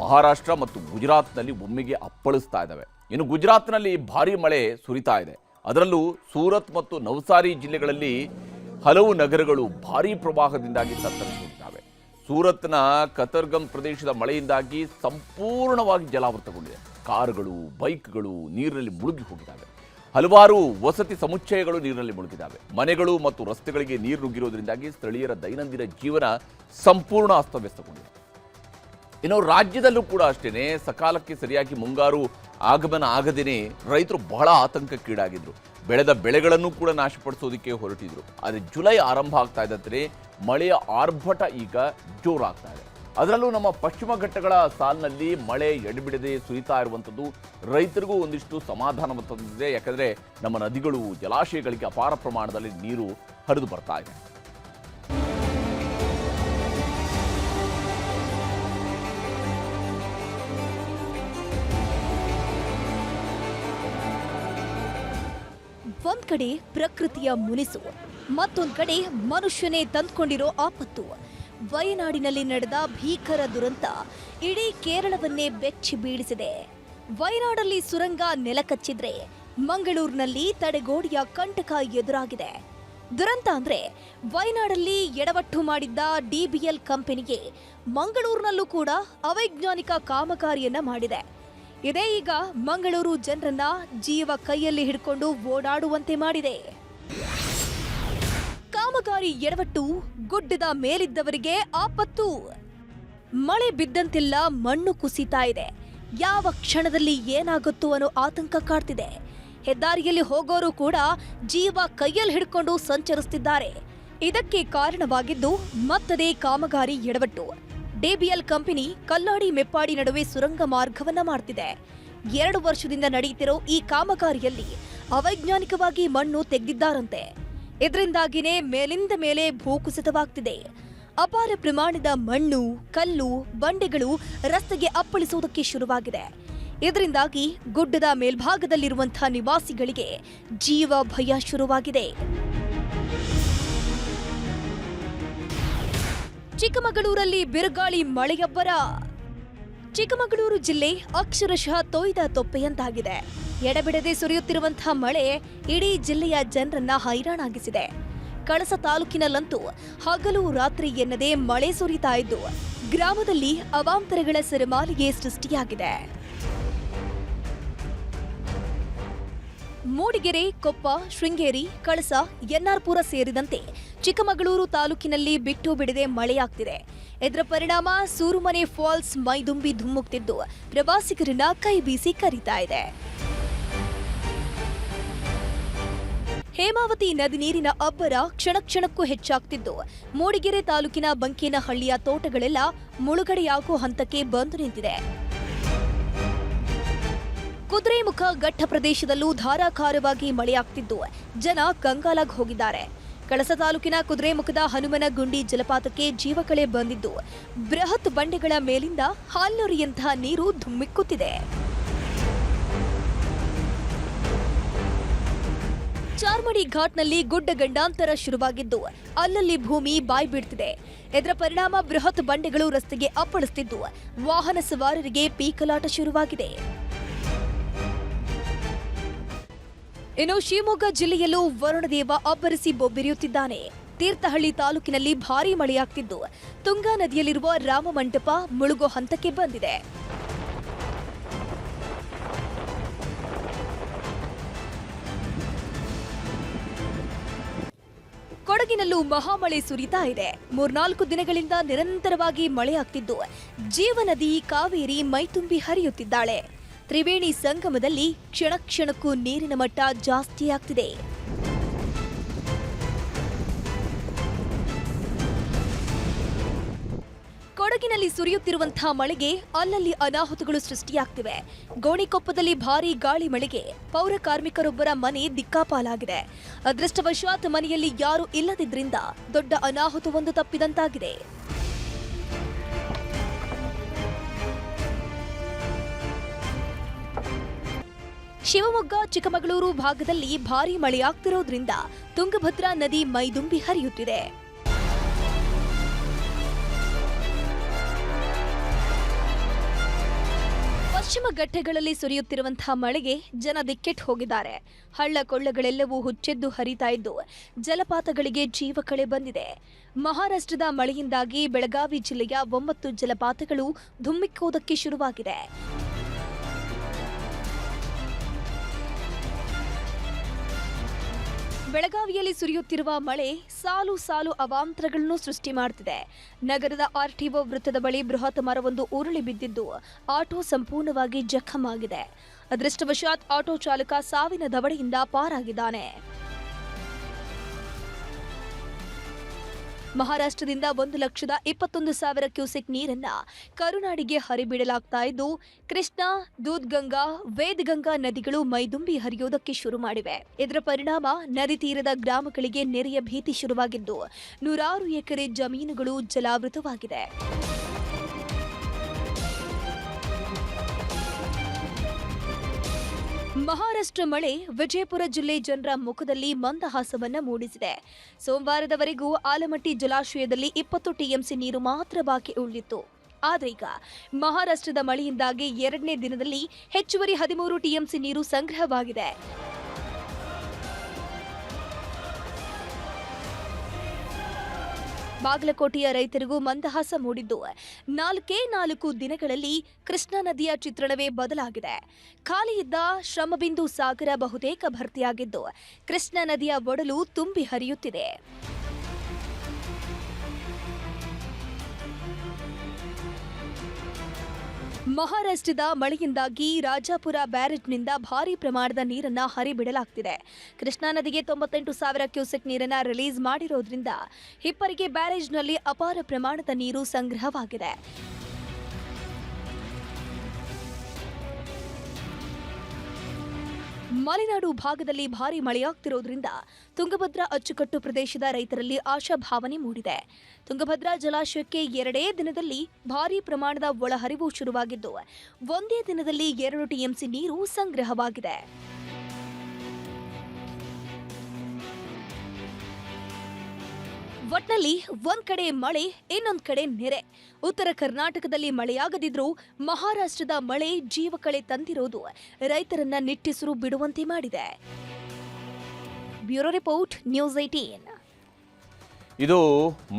ಮಹಾರಾಷ್ಟ್ರ ಮತ್ತು ಗುಜರಾತ್ನಲ್ಲಿ ಒಮ್ಮೆಗೆ ಅಪ್ಪಳಿಸ್ತಾ ಇದ್ದಾವೆ. ಇನ್ನು ಗುಜರಾತ್ನಲ್ಲಿ ಭಾರೀ ಮಳೆ ಸುರಿತಾ ಇದೆ. ಅದರಲ್ಲೂ ಸೂರತ್ ಮತ್ತು ನವಸಾರಿ ಜಿಲ್ಲೆಗಳಲ್ಲಿ ಹಲವು ನಗರಗಳು ಭಾರೀ ಪ್ರವಾಹದಿಂದಾಗಿ ತತ್ತರಿಸಿದ್ದಾವೆ. ಸೂರತ್ನ ಕತರ್ಗಮ್ ಪ್ರದೇಶದ ಮಳೆಯಿಂದಾಗಿ ಸಂಪೂರ್ಣವಾಗಿ ಜಲಾವೃತಗೊಂಡಿದೆ. ಕಾರುಗಳು, ಬೈಕ್ಗಳು ನೀರಿನಲ್ಲಿ ಮುಳುಗಿ ಹೋಗಿದ್ದಾವೆ. ಹಲವಾರು ವಸತಿ ಸಮುಚ್ಚಯಗಳು ನೀರಿನಲ್ಲಿ ಮುಳುಗಿದ್ದಾವೆ. ಮನೆಗಳು ಮತ್ತು ರಸ್ತೆಗಳಿಗೆ ನೀರು ನುಗ್ಗಿರೋದ್ರಿಂದಾಗಿ ಸ್ಥಳೀಯರ ದೈನಂದಿನ ಜೀವನ ಸಂಪೂರ್ಣ ಅಸ್ತವ್ಯಸ್ತಗೊಂಡಿದೆ. ಇನ್ನು ರಾಜ್ಯದಲ್ಲೂ ಕೂಡ ಅಷ್ಟೇ ಸಕಾಲಕ್ಕೆ ಸರಿಯಾಗಿ ಮುಂಗಾರು ಆಗಮನ ಆಗದೇನೆ ರೈತರು ಬಹಳ ಆತಂಕಕ್ಕೀಡಾಗಿದ್ರು. ಬೆಳೆದ ಬೆಳೆಗಳನ್ನು ಕೂಡ ನಾಶಪಡಿಸೋದಕ್ಕೆ ಹೊರಟಿದ್ರು. ಆದರೆ ಜುಲೈ ಆರಂಭ ಆಗ್ತಾ ಇದ್ದಂತೆ ಮಳೆಯ ಆರ್ಭಟ ಈಗ ಜೋರಾಗ್ತಾ ಇದೆ. ಅದರಲ್ಲೂ ನಮ್ಮ ಪಶ್ಚಿಮ ಘಟ್ಟಗಳ ಸಾಲಿನಲ್ಲಿ ಮಳೆ ಎಡೆಬಿಡದೆ ಸುರಿತಾ ಇರುವಂಥದ್ದು ರೈತರಿಗೂ ಒಂದಿಷ್ಟು ಸಮಾಧಾನ ತಂದಿದೆ. ಯಾಕಂದರೆ ನಮ್ಮ ನದಿಗಳು, ಜಲಾಶಯಗಳಿಗೆ ಅಪಾರ ಪ್ರಮಾಣದಲ್ಲಿ ನೀರು ಹರಿದು ಬರ್ತಾ ಇದೆ. ಒಂದ್ ಕಡೆ ಪ್ರಕೃತಿಯ ಮುನಿಸು, ಮತ್ತೊಂದ್ ಕಡೆ ಮನುಷ್ಯನೇ ತಂದ್ಕೊಂಡಿರೋ ಆಪತ್ತು. ವಯನಾಡಿನಲ್ಲಿ ನಡೆದ ಭೀಕರ ದುರಂತ ಇಡೀ ಕೇರಳವನ್ನೇ ಬೆಚ್ಚಿ ಬೀಳಿಸಿದೆ. ವಯನಾಡಲ್ಲಿ ಸುರಂಗ ನೆಲಕಚ್ಚಿದ್ರೆ ಮಂಗಳೂರಿನಲ್ಲಿ ತಡೆಗೋಡೆಯ ಕಂಟಕ ಎದುರಾಗಿದೆ. ದುರಂತ ಅಂದ್ರೆ ವಯನಾಡಲ್ಲಿ ಎಡವಟ್ಟು ಮಾಡಿದ್ದ DBL ಕಂಪನಿಗೆ ಮಂಗಳೂರಿನಲ್ಲೂ ಕೂಡ ಅವೈಜ್ಞಾನಿಕ ಕಾಮಗಾರಿಯನ್ನ ಮಾಡಿದೆ. ಇದೇ ಈಗ ಮಂಗಳೂರು ಜನರನ್ನ ಜೀವ ಕೈಯಲ್ಲಿ ಹಿಡ್ಕೊಂಡು ಓಡಾಡುವಂತೆ ಮಾಡಿದೆ. ಕಾಮಗಾರಿ ಎಡವಟ್ಟು, ಗುಡ್ಡದ ಮೇಲಿದ್ದವರಿಗೆ ಆಪತ್ತು. ಮಳೆ ಬಿದ್ದಂತೆಲ್ಲ ಮಣ್ಣು ಕುಸಿತಾ ಇದೆ. ಯಾವ ಕ್ಷಣದಲ್ಲಿ ಏನಾಗುತ್ತೋ ಅನ್ನೋ ಆತಂಕ ಕಾಡ್ತಿದೆ. ಹೆದ್ದಾರಿಯಲ್ಲಿ ಹೋಗೋರು ಕೂಡ ಜೀವ ಕೈಯಲ್ಲಿ ಹಿಡ್ಕೊಂಡು ಸಂಚರಿಸುತ್ತಿದ್ದಾರೆ. ಇದಕ್ಕೆ ಕಾರಣವಾಗಿದ್ದು ಮತ್ತದೇ ಕಾಮಗಾರಿ ಎಡವಟ್ಟು. DBL ಕಂಪನಿ ಕಲ್ಲಾಡಿ ಮೆಪ್ಪಾಡಿ ನಡುವೆ ಸುರಂಗ ಮಾರ್ಗವನ್ನ ಮಾಡ್ತಿದೆ. 2 ವರ್ಷದಿಂದ ನಡೆಯುತ್ತಿರೋ ಈ ಕಾಮಗಾರಿಯಲ್ಲಿ ಅವೈಜ್ಞಾನಿಕವಾಗಿ ಮಣ್ಣು ತೆಗೆದಿದ್ದಾರಂತೆ. ಇದರಿಂದಾಗಿನೇ ಮೇಲಿಂದ ಮೇಲೆ ಭೂಕುಸಿತವಾಗ್ತಿದೆ. ಅಪಾರ ಪ್ರಮಾಣದ ಮಣ್ಣು, ಕಲ್ಲು, ಬಂಡೆಗಳು ರಸ್ತೆಗೆ ಅಪ್ಪಳಿಸುವುದಕ್ಕೆ ಶುರುವಾಗಿದೆ. ಇದರಿಂದಾಗಿ ಗುಡ್ಡದ ಮೇಲ್ಭಾಗದಲ್ಲಿರುವಂತಹ ನಿವಾಸಿಗಳಿಗೆ ಜೀವ ಭಯ ಶುರುವಾಗಿದೆ. ಚಿಕ್ಕಮಗಳೂರಲ್ಲಿ ಬಿರುಗಾಳಿ ಮಳೆಯಬ್ಬರ. ಚಿಕ್ಕಮಗಳೂರು ಜಿಲ್ಲೆ ಅಕ್ಷರಶಃ ತೊಯ್ದ ತೊಪ್ಪೆಯಂತಾಗಿದೆ. ಎಡಬಿಡದೆ ಸುರಿಯುತ್ತಿರುವಂತಹ ಮಳೆ ಇಡೀ ಜಿಲ್ಲೆಯ ಜನರನ್ನ ಹೈರಾಣಾಗಿಸಿದೆ. ಕಳಸ ತಾಲೂಕಿನಲ್ಲಂತೂ ಹಗಲು ರಾತ್ರಿ ಎನ್ನದೇ ಮಳೆ ಸುರಿತಾ ಇದ್ದು ಗ್ರಾಮದಲ್ಲಿ ಅವಾಂತರಗಳ ಸರಮಾಲಿಗೆ ಸೃಷ್ಟಿಯಾಗಿದೆ. ಮೂಡಿಗೆರೆ, ಕೊಪ್ಪ, ಶೃಂಗೇರಿ, ಕಳಸ, ಎನ್ಆರ್ಪುರ ಸೇರಿದಂತೆ ಚಿಕ್ಕಮಗಳೂರು ತಾಲೂಕಿನಲ್ಲಿ ಬಿಟ್ಟು ಬಿಡದೆ ಮಳೆಯಾಗ್ತಿದೆ. ಇದರ ಪರಿಣಾಮ ಸೂರುಮನೆ ಫಾಲ್ಸ್ ಮೈದುಂಬಿ ಧುಮ್ಮುಕ್ತಿದ್ದು ಪ್ರವಾಸಿಗರನ್ನ ಕೈ ಬೀಸಿ ಕರೀತಾ ಇದೆ. ಹೇಮಾವತಿ ನದಿ ನೀರಿನ ಅಬ್ಬರ ಕ್ಷಣಕ್ಕೂ ಹೆಚ್ಚಾಗ್ತಿದ್ದು ಮೂಡಿಗೆರೆ ತಾಲೂಕಿನ ಬಂಕೇನಹಳ್ಳಿಯ ತೋಟಗಳೆಲ್ಲ ಮುಳುಗಡೆಯಾಗುವ ಹಂತಕ್ಕೆ ಬಂದು ನಿಂತಿದೆ. ಕುದುರೆಮುಖ ಘಟ್ಟ ಪ್ರದೇಶದಲ್ಲೂ ಧಾರಾಕಾರವಾಗಿ ಮಳೆಯಾಗ್ತಿದ್ದು ಜನ ಕಂಗಾಲಾಗಿ ಹೋಗಿದ್ದಾರೆ. ಕಳಸ ತಾಲೂಕಿನ ಕುದುರೆಮುಖದ ಹನುಮನಗುಂಡಿ ಜಲಪಾತಕ್ಕೆ ಜೀವಕಳೆ ಬಂದಿದ್ದು ಬೃಹತ್ ಬಂಡೆಗಳ ಮೇಲಿಂದ ಹಾಲ್ನೊರೆಯಂತಹ ನೀರು ಧುಮ್ಮಿಕ್ಕುತ್ತಿದೆ. ಚಾರ್ಮಡಿ ಘಾಟ್ನಲ್ಲಿ ಗುಡ್ಡ ಗಂಡಾಂತರ ಶುರುವಾಗಿದ್ದು ಅಲ್ಲಲ್ಲಿ ಭೂಮಿ ಬಾಯ್ ಬಿಡ್ತಿದೆ. ಇದರ ಪರಿಣಾಮ ಬೃಹತ್ ಬಂಡೆಗಳು ರಸ್ತೆಗೆ ಅಪ್ಪಳಿಸುತ್ತಿದ್ದು ವಾಹನ ಸವಾರರಿಗೆ ಪೀಕಲಾಟ ಶುರುವಾಗಿದೆ. ಇನ್ನು ಶಿವಮೊಗ್ಗ ಜಿಲ್ಲೆಯಲ್ಲೂ ವರುಣದೇವ ಅಬ್ಬರಿಸಿ ಬೊಬ್ಬಿರಿಯುತ್ತಿದ್ದಾನೆ. ತೀರ್ಥಹಳ್ಳಿ ತಾಲೂಕಿನಲ್ಲಿ ಭಾರೀ ಮಳೆಯಾಗ್ತಿದ್ದು ತುಂಗಾ ನದಿಯಲ್ಲಿರುವ ರಾಮಮಂಟಪ ಮುಳುಗೋ ಹಂತಕ್ಕೆ ಬಂದಿದೆ. ಕೊಡಗಿನಲ್ಲೂ ಮಹಾಮಳೆ ಸುರಿತಾ ಇದೆ. 3-4 ದಿನಗಳಿಂದ ನಿರಂತರವಾಗಿ ಮಳೆಯಾಗ್ತಿದ್ದು ಜೀವನದಿ ಕಾವೇರಿ ಮೈತುಂಬಿ ಹರಿಯುತ್ತಿದ್ದಾಳೆ. ತ್ರಿವೇಣಿ ಸಂಗಮದಲ್ಲಿ ಕ್ಷಣಕ್ಕೂ ನೀರಿನ ಮಟ್ಟ ಜಾಸ್ತಿಯಾಗ್ತಿದೆ. ಕೊಡಗಿನಲ್ಲಿ ಸುರಿಯುತ್ತಿರುವಂತಹ ಮಳೆಗೆ ಅಲ್ಲಲ್ಲಿ ಅನಾಹುತಗಳು ಸೃಷ್ಟಿಯಾಗ್ತಿವೆ. ಗೋಣಿಕೊಪ್ಪದಲ್ಲಿ ಭಾರೀ ಗಾಳಿ ಮಳೆಗೆ ಪೌರ ಕಾರ್ಮಿಕರೊಬ್ಬರ ಮನೆ ದಿಕ್ಕಾಪಾಲಾಗಿದೆ. ಅದೃಷ್ಟವಶಾತ್ ಮನೆಯಲ್ಲಿ ಯಾರೂ ಇಲ್ಲದಿದ್ರಿಂದ ದೊಡ್ಡ ಅನಾಹುತವೊಂದು ತಪ್ಪಿದಂತಾಗಿದೆ. ಶಿವಮೊಗ್ಗ, ಚಿಕ್ಕಮಗಳೂರು ಭಾಗದಲ್ಲಿ ಭಾರೀ ಮಳೆಯಾಗ್ತಿರೋದ್ರಿಂದ ತುಂಗಭದ್ರಾ ನದಿ ಮೈದುಂಬಿ ಹರಿಯುತ್ತಿದೆ. ಪಶ್ಚಿಮ ಘಟ್ಟಗಳಲ್ಲಿ ಸುರಿಯುತ್ತಿರುವಂತಹ ಮಳೆಗೆ ಜನ ದಿಕ್ಕೆಟ್ಟು ಹೋಗಿದ್ದಾರೆ. ಹಳ್ಳ ಕೊಳ್ಳಗಳೆಲ್ಲವೂ ಹುಚ್ಚೆದ್ದು ಹರಿತಾ ಇದ್ದು ಜಲಪಾತಗಳಿಗೆ ಜೀವಕಳೆ ಬಂದಿದೆ. ಮಹಾರಾಷ್ಟ್ರದ ಮಳೆಯಿಂದಾಗಿ ಬೆಳಗಾವಿ ಜಿಲ್ಲೆಯ 9 ಜಲಪಾತಗಳು ಧುಮ್ಮಿಕ್ಕುವುದಕ್ಕೆ ಶುರುವಾಗಿದೆ. ಬೆಳಗಾವಿಯಲ್ಲಿ ಸುರಿಯುತ್ತಿರುವ ಮಳೆ ಸಾಲು ಅವಾಂತರಗಳನ್ನು ಸೃಷ್ಟಿ ಮಾಡುತ್ತಿದೆ. ನಗರದ ಆರ್ಟಿಒ ವೃತ್ತದ ಬಳಿ ಬೃಹತ್ ಮರವೊಂದು ಉರುಳಿ ಬಿದ್ದಿದ್ದು ಆಟೋ ಸಂಪೂರ್ಣವಾಗಿ ಜಖಂ ಆಗಿದೆ. ಅದೃಷ್ಟವಶಾತ್ ಆಟೋ ಚಾಲಕ ಸಾವಿನ ದವಡೆಯಿಂದ ಪಾರಾಗಿದ್ದಾನೆ. ಮಹಾರಾಷ್ಟ್ರದಿಂದ 1,21,000 ಕ್ಯೂಸೆಕ್ ನೀರನ್ನ ಕರುನಾಡಿಗೆ ಹರಿಬಿಡಲಾಗ್ತಾ ಇದ್ದು ಕೃಷ್ಣಾ, ದೂದ್ಗಂಗಾ, ವೇದಗಂಗಾ ನದಿಗಳು ಮೈದುಂಬಿ ಹರಿಯೋದಕ್ಕೆ ಶುರು ಮಾಡಿವೆ. ಇದರ ಪರಿಣಾಮ ನದಿ ತೀರದ ಗ್ರಾಮಗಳಿಗೆ ನೆರೆಯ ಭೀತಿ ಶುರುವಾಗಿದ್ದು 100 ಎಕರೆ ಜಮೀನುಗಳು ಜಲಾವೃತವಾಗಿದೆ. ಮಹಾರಾಷ್ಟ್ರ ಮಳೆ ವಿಜಯಪುರ ಜಿಲ್ಲೆ ಜನರ ಮುಖದಲ್ಲಿ ಮಂದಹಾಸವನ್ನ ಮೂಡಿಸಿದೆ. ಸೋಮವಾರದವರೆಗೂ ಆಲಮಟ್ಟಿ ಜಲಾಶಯದಲ್ಲಿ 20 ಟಿಎಂಸಿ ನೀರು ಮಾತ್ರ ಬಾಕಿ ಉಳಿದಿತ್ತು. ಆದರೆ ಈಗ ಮಹಾರಾಷ್ಟ್ರದ ಮಳೆಯಿಂದಾಗಿ 2ನೇ ದಿನದಲ್ಲಿ ಹೆಚ್ಚುವರಿ 13 ಟಿಎಂಸಿ ನೀರು ಸಂಗ್ರಹವಾಗಿದೆ. ಬಾಗಲಕೋಟೆಯ ರೈತರಿಗೂ ಮಂದಹಾಸ ಮೂಡಿದ್ದು 4 ದಿನಗಳಲ್ಲಿ ಕೃಷ್ಣಾ ನದಿಯ ಚಿತ್ರಣವೇ ಬದಲಾಗಿದೆ. ಖಾಲಿ ಇದ್ದ ಶ್ರಮಬಿಂದು ಸಾಗರ ಬಹುತೇಕ ಭರ್ತಿಯಾಗಿದ್ದು ಕೃಷ್ಣಾ ನದಿಯ ಒಡಲು ತುಂಬಿ ಹರಿಯುತ್ತಿದೆ. ಮಹಾರಾಷ್ಟ್ರದ ಮಳೆಯಿಂದಾಗಿ ರಾಜಾಪುರ ಬ್ಯಾರೇಜ್ನಿಂದ ಭಾರೀ ಪ್ರಮಾಣದ ನೀರನ್ನ ಹರಿಬಿಡಲಾಗ್ತಿದೆ. ಕೃಷ್ಣಾ ನದಿಗೆ 98,000 ಕ್ಯೂಸೆಕ್ ನೀರನ್ನ ರಿಲೀಸ್ ಮಾಡಿರೋದ್ರಿಂದ ಹಿಪ್ಪರಿಗೆ ಬ್ಯಾರೇಜ್ನಲ್ಲಿ ಅಪಾರ ಪ್ರಮಾಣದ ನೀರು ಸಂಗ್ರಹವಾಗಿದೆ. ಮಲೆನಾಡು ಭಾಗದಲ್ಲಿ ಭಾರೀ ಮಳೆಯಾಗ್ತಿರೋದ್ರಿಂದ ತುಂಗಭದ್ರಾ ಅಚ್ಚುಕಟ್ಟು ಪ್ರದೇಶದ ರೈತರಲ್ಲಿ ಆಶಾಭಾವನೆ ಮೂಡಿದೆ. ತುಂಗಭದ್ರಾ ಜಲಾಶಯಕ್ಕೆ 2 ದಿನದಲ್ಲಿ ಭಾರೀ ಪ್ರಮಾಣದ ಒಳಹರಿವು ಶುರುವಾಗಿದ್ದು, ಒಂದೇ ದಿನದಲ್ಲಿ 2 ಟಿಎಂಸಿ ನೀರು ಸಂಗ್ರಹವಾಗಿದೆ. ಒಟ್ನಲ್ಲಿ ಒಂದ್ ಕಡೆ ಮಳೆ, ಇನ್ನೊಂದ್ ಕಡೆ ನೆರೆ. ಉತ್ತರ ಕರ್ನಾಟಕದಲ್ಲಿ ಮಳೆಯಾಗದಿದ್ರೂ ಮಹಾರಾಷ್ಟ್ರದ ಮಳೆ ಜೀವಕಳೆ ತಂದಿರೋದು ರೈತರನ್ನ ನಿಟ್ಟುಸಿರು ಬಿಡುವಂತೆ ಮಾಡಿದೆ. Bureau report, news 18. ಇದು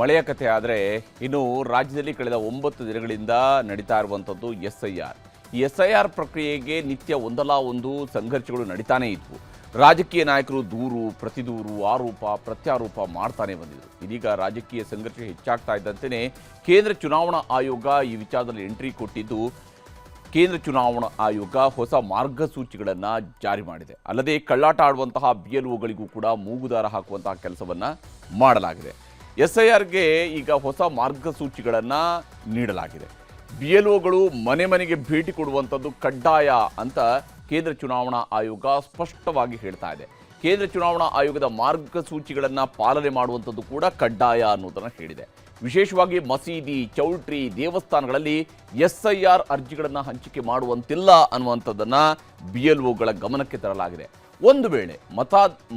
ಮಳೆಯ ಕಥೆ. ಆದರೆ ಇನ್ನು ರಾಜ್ಯದಲ್ಲಿ ಕಳೆದ 9 ದಿನಗಳಿಂದ ನಡೀತಾ ಇರುವಂಥದ್ದು SIR. ಈ SIR ಪ್ರಕ್ರಿಯೆಗೆ ನಿತ್ಯ ಒಂದಲ್ಲ ಒಂದು ಸಂಘರ್ಷಗಳು ನಡೀತಾನೇ ಇದ್ವು. ರಾಜಕೀಯ ನಾಯಕರು ದೂರು ಪ್ರತಿದೂರು ಆರೋಪ ಪ್ರತ್ಯಾರೋಪ ಮಾಡ್ತಾನೆ ಬಂದಿದ್ರು. ಇದೀಗ ರಾಜಕೀಯ ಸಂಘರ್ಷ ಹೆಚ್ಚಾಗ್ತಾ ಇದ್ದಂತೆಯೇ ಕೇಂದ್ರ ಚುನಾವಣಾ ಆಯೋಗ ಈ ವಿಚಾರದಲ್ಲಿ ಎಂಟ್ರಿ ಕೊಟ್ಟಿದ್ದು, ಕೇಂದ್ರ ಚುನಾವಣಾ ಆಯೋಗ ಹೊಸ ಮಾರ್ಗಸೂಚಿಗಳನ್ನು ಜಾರಿ ಮಾಡಿದೆ. ಅಲ್ಲದೆ ಕಳ್ಳಾಟ ಆಡುವಂತಹ BLOಗಳಿಗೂ ಕೂಡ ಮೂಗುದಾರ ಹಾಕುವಂತಹ ಕೆಲಸವನ್ನು ಮಾಡಲಾಗಿದೆ. SIRಗೆ ಈಗ ಹೊಸ ಮಾರ್ಗಸೂಚಿಗಳನ್ನು ನೀಡಲಾಗಿದೆ. BLOಗಳು ಮನೆ ಮನೆಗೆ ಭೇಟಿ ಕೊಡುವಂಥದ್ದು ಕಡ್ಡಾಯ ಅಂತ ಕೇಂದ್ರ ಚುನಾವಣಾ ಆಯೋಗ ಸ್ಪಷ್ಟವಾಗಿ ಹೇಳ್ತಾ ಇದೆ. ಕೇಂದ್ರ ಚುನಾವಣಾ ಆಯೋಗದ ಮಾರ್ಗಸೂಚಿಗಳನ್ನು ಪಾಲನೆ ಮಾಡುವಂಥದ್ದು ಕೂಡ ಕಡ್ಡಾಯ ಅನ್ನೋದನ್ನು ಹೇಳಿದೆ. ವಿಶೇಷವಾಗಿ ಮಸೀದಿ, ಚೌಲ್ಟ್ರಿ, ದೇವಸ್ಥಾನಗಳಲ್ಲಿ SIR ಅರ್ಜಿಗಳನ್ನು ಹಂಚಿಕೆ ಮಾಡುವಂತಿಲ್ಲ ಅನ್ನುವಂಥದ್ದನ್ನು BLOಗಳ ಗಮನಕ್ಕೆ ತರಲಾಗಿದೆ. ಒಂದು ವೇಳೆ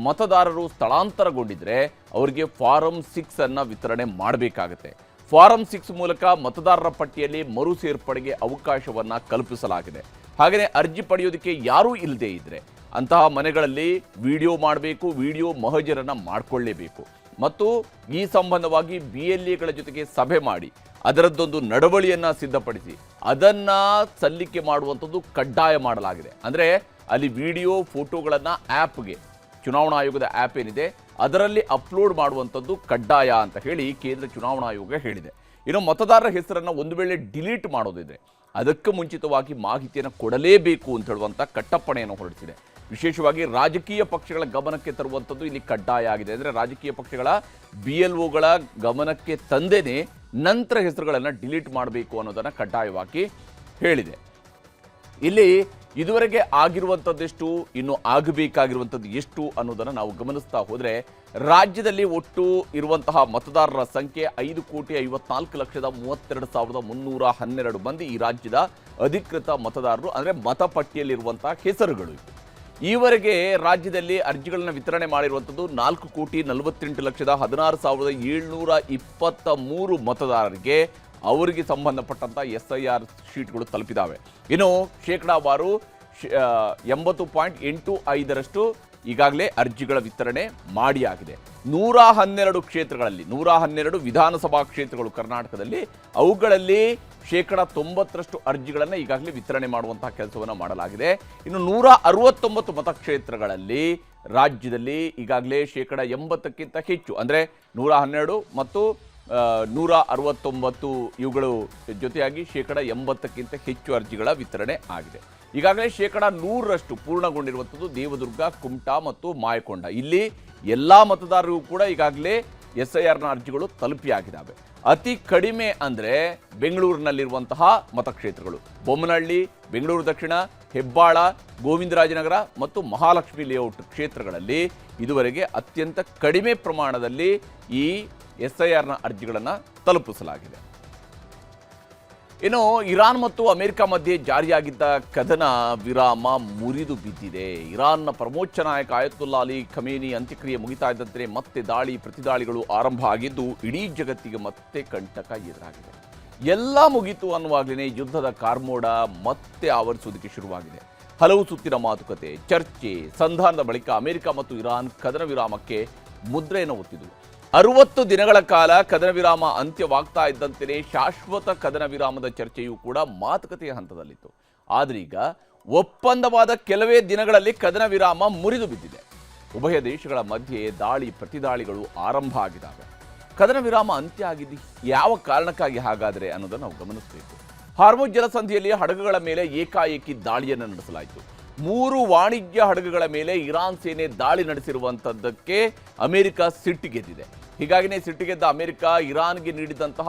ಮತದಾರರು ಸ್ಥಳಾಂತರಗೊಂಡಿದ್ರೆ ಅವರಿಗೆ ಫಾರಂ 6 ಅನ್ನು ವಿತರಣೆ ಮಾಡಬೇಕಾಗುತ್ತೆ. ಫಾರಂ 6 ಮೂಲಕ ಮತದಾರರ ಪಟ್ಟಿಯಲ್ಲಿ ಮರು ಸೇರ್ಪಡೆಗೆ ಅವಕಾಶವನ್ನು ಕಲ್ಪಿಸಲಾಗಿದೆ. ಹಾಗೆಯೇ ಅರ್ಜಿ ಪಡೆಯೋದಕ್ಕೆ ಯಾರೂ ಇಲ್ಲದೇ ಇದ್ದರೆ ಅಂತಹ ಮನೆಗಳಲ್ಲಿ ವಿಡಿಯೋ ಮಾಡಬೇಕು, ವಿಡಿಯೋ ಮಹಜರನ್ನು ಮಾಡಿಕೊಳ್ಳೇಬೇಕು. ಮತ್ತು ಈ ಸಂಬಂಧವಾಗಿ BLAಗಳ ಜೊತೆಗೆ ಸಭೆ ಮಾಡಿ ಅದರದ್ದೊಂದು ನಡವಳಿಯನ್ನು ಸಿದ್ಧಪಡಿಸಿ ಅದನ್ನು ಸಲ್ಲಿಕೆ ಮಾಡುವಂಥದ್ದು ಕಡ್ಡಾಯ ಮಾಡಲಾಗಿದೆ. ಅಂದರೆ ಅಲ್ಲಿ ವಿಡಿಯೋ ಫೋಟೋಗಳನ್ನು ಆ್ಯಪ್ಗೆ, ಚುನಾವಣಾ ಆಯೋಗದ ಆ್ಯಪ್ ಏನಿದೆ ಅದರಲ್ಲಿ ಅಪ್ಲೋಡ್ ಮಾಡುವಂಥದ್ದು ಕಡ್ಡಾಯ ಅಂತ ಹೇಳಿ ಕೇಂದ್ರ ಚುನಾವಣಾ ಆಯೋಗ ಹೇಳಿದೆ. ಇನ್ನು ಮತದಾರರ ಹೆಸರನ್ನು ಒಂದು ವೇಳೆ ಡಿಲೀಟ್ ಮಾಡೋದಿದ್ರೆ ಅದಕ್ಕೆ ಮುಂಚಿತವಾಗಿ ಮಾಹಿತಿಯನ್ನು ಕೊಡಲೇಬೇಕು ಅಂತ ಹೇಳುವಂಥ ಕಟ್ಟಪ್ಪಣೆಯನ್ನು ಹೊರಡಿಸಿದೆ. ವಿಶೇಷವಾಗಿ ರಾಜಕೀಯ ಪಕ್ಷಗಳ ಗಮನಕ್ಕೆ ತರುವಂಥದ್ದು ಇಲ್ಲಿ ಕಡ್ಡಾಯ ಆಗಿದೆ. ಅಂದರೆ ರಾಜಕೀಯ ಪಕ್ಷಗಳ BLOಗಳ ಗಮನಕ್ಕೆ ತಂದೇನೆ ನಂತರ ಹೆಸರುಗಳನ್ನು ಡಿಲೀಟ್ ಮಾಡಬೇಕು ಅನ್ನೋದನ್ನು ಕಡ್ಡಾಯವಾಗಿ ಹೇಳಿದೆ. ಇಲ್ಲಿ ಇದುವರೆಗೆ ಆಗಿರುವಂಥದ್ದೆಷ್ಟು, ಇನ್ನು ಆಗಬೇಕಾಗಿರುವಂಥದ್ದು ಎಷ್ಟು ಅನ್ನೋದನ್ನು ನಾವು ಗಮನಿಸ್ತಾ ಹೋದರೆ ರಾಜ್ಯದಲ್ಲಿ ಒಟ್ಟು ಇರುವಂತಹ ಮತದಾರರ ಸಂಖ್ಯೆ 5,54,32,312 ಮಂದಿ ಈ ರಾಜ್ಯದ ಅಧಿಕೃತ ಮತದಾರರು, ಅಂದರೆ ಮತಪಟ್ಟಿಯಲ್ಲಿರುವಂತಹ ಹೆಸರುಗಳು. ಈವರೆಗೆ ರಾಜ್ಯದಲ್ಲಿ ಅರ್ಜಿಗಳನ್ನು ವಿತರಣೆ ಮಾಡಿರುವಂಥದ್ದು 4,48,16,723 ಮತದಾರರಿಗೆ ಅವರಿಗೆ ಸಂಬಂಧಪಟ್ಟಂಥ SIR ಶೀಟ್ಗಳು ತಲುಪಿದ್ದಾವೆ. ಇನ್ನು ಶೇಕಡಾವಾರು 80.85% ಈಗಾಗಲೇ ಅರ್ಜಿಗಳ ವಿತರಣೆ ಮಾಡಿಯಾಗಿದೆ. 112 ಕ್ಷೇತ್ರಗಳಲ್ಲಿ 112 ವಿಧಾನಸಭಾ ಕ್ಷೇತ್ರಗಳು ಕರ್ನಾಟಕದಲ್ಲಿ, ಅವುಗಳಲ್ಲಿ 90% ಅರ್ಜಿಗಳನ್ನು ಈಗಾಗಲೇ ವಿತರಣೆ ಮಾಡುವಂತಹ ಕೆಲಸವನ್ನು ಮಾಡಲಾಗಿದೆ. ಇನ್ನು 169 ಮತಕ್ಷೇತ್ರಗಳಲ್ಲಿ ರಾಜ್ಯದಲ್ಲಿ ಈಗಾಗಲೇ 80%ಕ್ಕಿಂತ ಹೆಚ್ಚು, ಅಂದರೆ 112 ಮತ್ತು 169 ಇವುಗಳು ಜೊತೆಯಾಗಿ 80%ಕ್ಕಿಂತ ಹೆಚ್ಚು ಅರ್ಜಿಗಳ ವಿತರಣೆ ಆಗಿದೆ. ಈಗಾಗಲೇ 100% ಪೂರ್ಣಗೊಂಡಿರುವಂಥದ್ದು ದೇವದುರ್ಗ, ಕುಮಟಾ ಮತ್ತು ಮಾಯಕೊಂಡ. ಇಲ್ಲಿ ಎಲ್ಲ ಮತದಾರರಿಗೂ ಕೂಡ ಈಗಾಗಲೇ SIRನ ಅರ್ಜಿಗಳು ತಲುಪಿಯಾಗಿದ್ದಾವೆ. ಅತಿ ಕಡಿಮೆ ಅಂದರೆ ಬೆಂಗಳೂರಿನಲ್ಲಿರುವಂತಹ ಮತಕ್ಷೇತ್ರಗಳು ಬೊಮ್ಮನಹಳ್ಳಿ, ಬೆಂಗಳೂರು ದಕ್ಷಿಣ, ಹೆಬ್ಬಾಳ, ಗೋವಿಂದರಾಜನಗರ ಮತ್ತು ಮಹಾಲಕ್ಷ್ಮಿ ಲೇಔಟ್ ಕ್ಷೇತ್ರಗಳಲ್ಲಿ ಇದುವರೆಗೆ ಅತ್ಯಂತ ಕಡಿಮೆ ಪ್ರಮಾಣದಲ್ಲಿ ಈ SIRನ ಅರ್ಜಿಗಳನ್ನು ತಲುಪಿಸಲಾಗಿದೆ. ಇನ್ನು ಇರಾನ್ ಮತ್ತು ಅಮೆರಿಕ ಮಧ್ಯೆ ಜಾರಿಯಾಗಿದ್ದ ಕದನ ವಿರಾಮ ಮುರಿದು ಬಿದ್ದಿದೆ. ಇರಾನ್ನ ಪರಮೋಚ್ಚ ನಾಯಕ ಆಯತುಲ್ಲಾ ಅಲಿ ಖಮೇನಿ ಅಂತ್ಯಕ್ರಿಯೆ ಮುಗಿತಾ ಇದ್ದಂತೆ ಮತ್ತೆ ದಾಳಿ ಪ್ರತಿದಾಳಿಗಳು ಆರಂಭ ಆಗಿದ್ದು ಇಡೀ ಜಗತ್ತಿಗೆ ಮತ್ತೆ ಕಂಟಕ ಎದುರಾಗಿದೆ. ಎಲ್ಲ ಮುಗಿತು ಅನ್ನುವಾಗಲೇ ಯುದ್ಧದ ಕಾರ್ಮೋಡ ಮತ್ತೆ ಆವರಿಸುವುದಕ್ಕೆ ಶುರುವಾಗಿದೆ. ಹಲವು ಸುತ್ತಿನ ಮಾತುಕತೆ, ಚರ್ಚೆ, ಸಂಧಾನದ ಬಳಿಕ ಅಮೆರಿಕ ಮತ್ತು ಇರಾನ್ ಕದನ ವಿರಾಮಕ್ಕೆ ಮುದ್ರೆಯನ್ನು ಒತ್ತಿದವು. 60 ದಿನಗಳ ಕಾಲ ಕದನ ವಿರಾಮ ಅಂತ್ಯವಾಗ್ತಾ ಇದ್ದಂತೆಯೇ ಶಾಶ್ವತ ಕದನ ವಿರಾಮದ ಚರ್ಚೆಯೂ ಕೂಡ ಮಾತುಕತೆಯ ಹಂತದಲ್ಲಿತ್ತು. ಆದರೆ ಈಗ ಒಪ್ಪಂದವಾದ ಕೆಲವೇ ದಿನಗಳಲ್ಲಿ ಕದನ ವಿರಾಮ ಮುರಿದು ಬಿದ್ದಿದೆ. ಉಭಯ ದೇಶಗಳ ಮಧ್ಯೆ ದಾಳಿ ಪ್ರತಿದಾಳಿಗಳು ಆರಂಭ ಆಗಿದ್ದಾವೆ. ಕದನ ವಿರಾಮ ಅಂತ್ಯ ಆಗಿದ್ದು ಯಾವ ಕಾರಣಕ್ಕಾಗಿ ಹಾಗಾದರೆ ಅನ್ನೋದನ್ನು ನಾವು ಗಮನಿಸಬೇಕು. ಹಾರ್ಮುಜ್ ಜಲಸಂಧಿಯಲ್ಲಿ ಹಡಗುಗಳ ಮೇಲೆ ಏಕಾಏಕಿ ದಾಳಿಯನ್ನು ನಡೆಸಲಾಯಿತು. 3 ವಾಣಿಜ್ಯ ಹಡಗುಗಳ ಮೇಲೆ ಇರಾನ್ ಸೇನೆ ದಾಳಿ ನಡೆಸಿರುವಂಥದ್ದಕ್ಕೆ ಅಮೆರಿಕ ಸಿಟ್ಟಿಗೆದ್ದಿದೆ. ಹೀಗಾಗಿನೇ ಸಿಟ್ಟಿಗೆದ್ದ ಅಮೆರಿಕ ಇರಾನ್ಗೆ ನೀಡಿದಂತಹ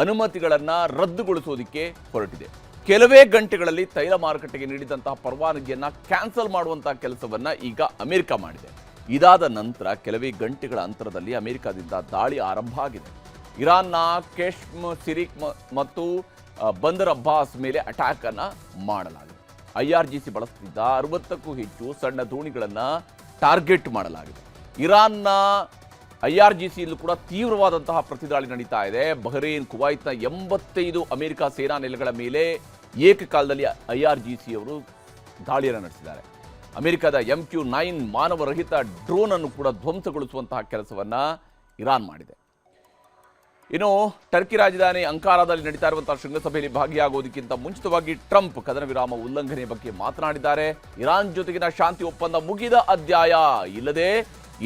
ಅನುಮತಿಗಳನ್ನು ರದ್ದುಗೊಳಿಸೋದಕ್ಕೆ ಹೊರಟಿದೆ. ಕೆಲವೇ ಗಂಟೆಗಳಲ್ಲಿ ತೈಲ ಮಾರುಕಟ್ಟೆಗೆ ನೀಡಿದಂತಹ ಪರವಾನಗಿಯನ್ನು ಕ್ಯಾನ್ಸಲ್ ಮಾಡುವಂತಹ ಕೆಲಸವನ್ನು ಈಗ ಅಮೆರಿಕ ಮಾಡಿದೆ. ಇದಾದ ನಂತರ ಕೆಲವೇ ಗಂಟೆಗಳ ಅಂತರದಲ್ಲಿ ಅಮೆರಿಕದಿಂದ ದಾಳಿ ಆರಂಭ ಆಗಿದೆ. ಇರಾನ್ನ ಕೆಶ್ಮ್, ಸಿರಿಕ್ ಮತ್ತು ಬಂದರ್ ಅಬ್ಬಾಸ್ ಮೇಲೆ ಅಟ್ಯಾಕ್ ಅನ್ನು ಮಾಡಲಾಗಿದೆ. IRGC ಬಳಸುತ್ತಿದ್ದ 60ಕ್ಕೂ ಹೆಚ್ಚು ಸಣ್ಣ ದೋಣಿಗಳನ್ನು ಟಾರ್ಗೆಟ್ ಮಾಡಲಾಗಿದೆ. ಇರಾನ್ನ IRGCಯಲ್ಲೂ ಕೂಡ ತೀವ್ರವಾದಂತಹ ಪ್ರತಿದಾಳಿ ನಡೀತಾ ಇದೆ. ಬಹ್ರೇನ್, ಕುವೈತ್ನ 85 ಅಮೆರಿಕ ಸೇನಾ ನೆಲೆಗಳ ಮೇಲೆ ಏಕಕಾಲದಲ್ಲಿ IRGCಯವರು ದಾಳಿಯನ್ನು ನಡೆಸಿದ್ದಾರೆ. ಅಮೆರಿಕದ MQ-9 ಮಾನವರಹಿತ ಡ್ರೋನ್ ಅನ್ನು ಕೂಡ ಧ್ವಂಸಗೊಳಿಸುವಂತಹ ಕೆಲಸವನ್ನು ಇರಾನ್ ಮಾಡಿದೆ. ಇನ್ನು ಟರ್ಕಿ ರಾಜಧಾನಿ ಅಂಕಾರಾದಲ್ಲಿ ನಡೀತಾ ಇರುವಂತಹ ಶೃಂಗಸಭೆಯಲ್ಲಿ ಭಾಗಿಯಾಗುವುದಕ್ಕಿಂತ ಮುಂಚಿತವಾಗಿ ಟ್ರಂಪ್ ಕದನ ವಿರಾಮ ಉಲ್ಲಂಘನೆ ಬಗ್ಗೆ ಮಾತನಾಡಿದ್ದಾರೆ. ಇರಾನ್ ಜೊತೆಗಿನ ಶಾಂತಿ ಒಪ್ಪಂದ ಮುಗಿದ ಅಧ್ಯಾಯ, ಇಲ್ಲದೆ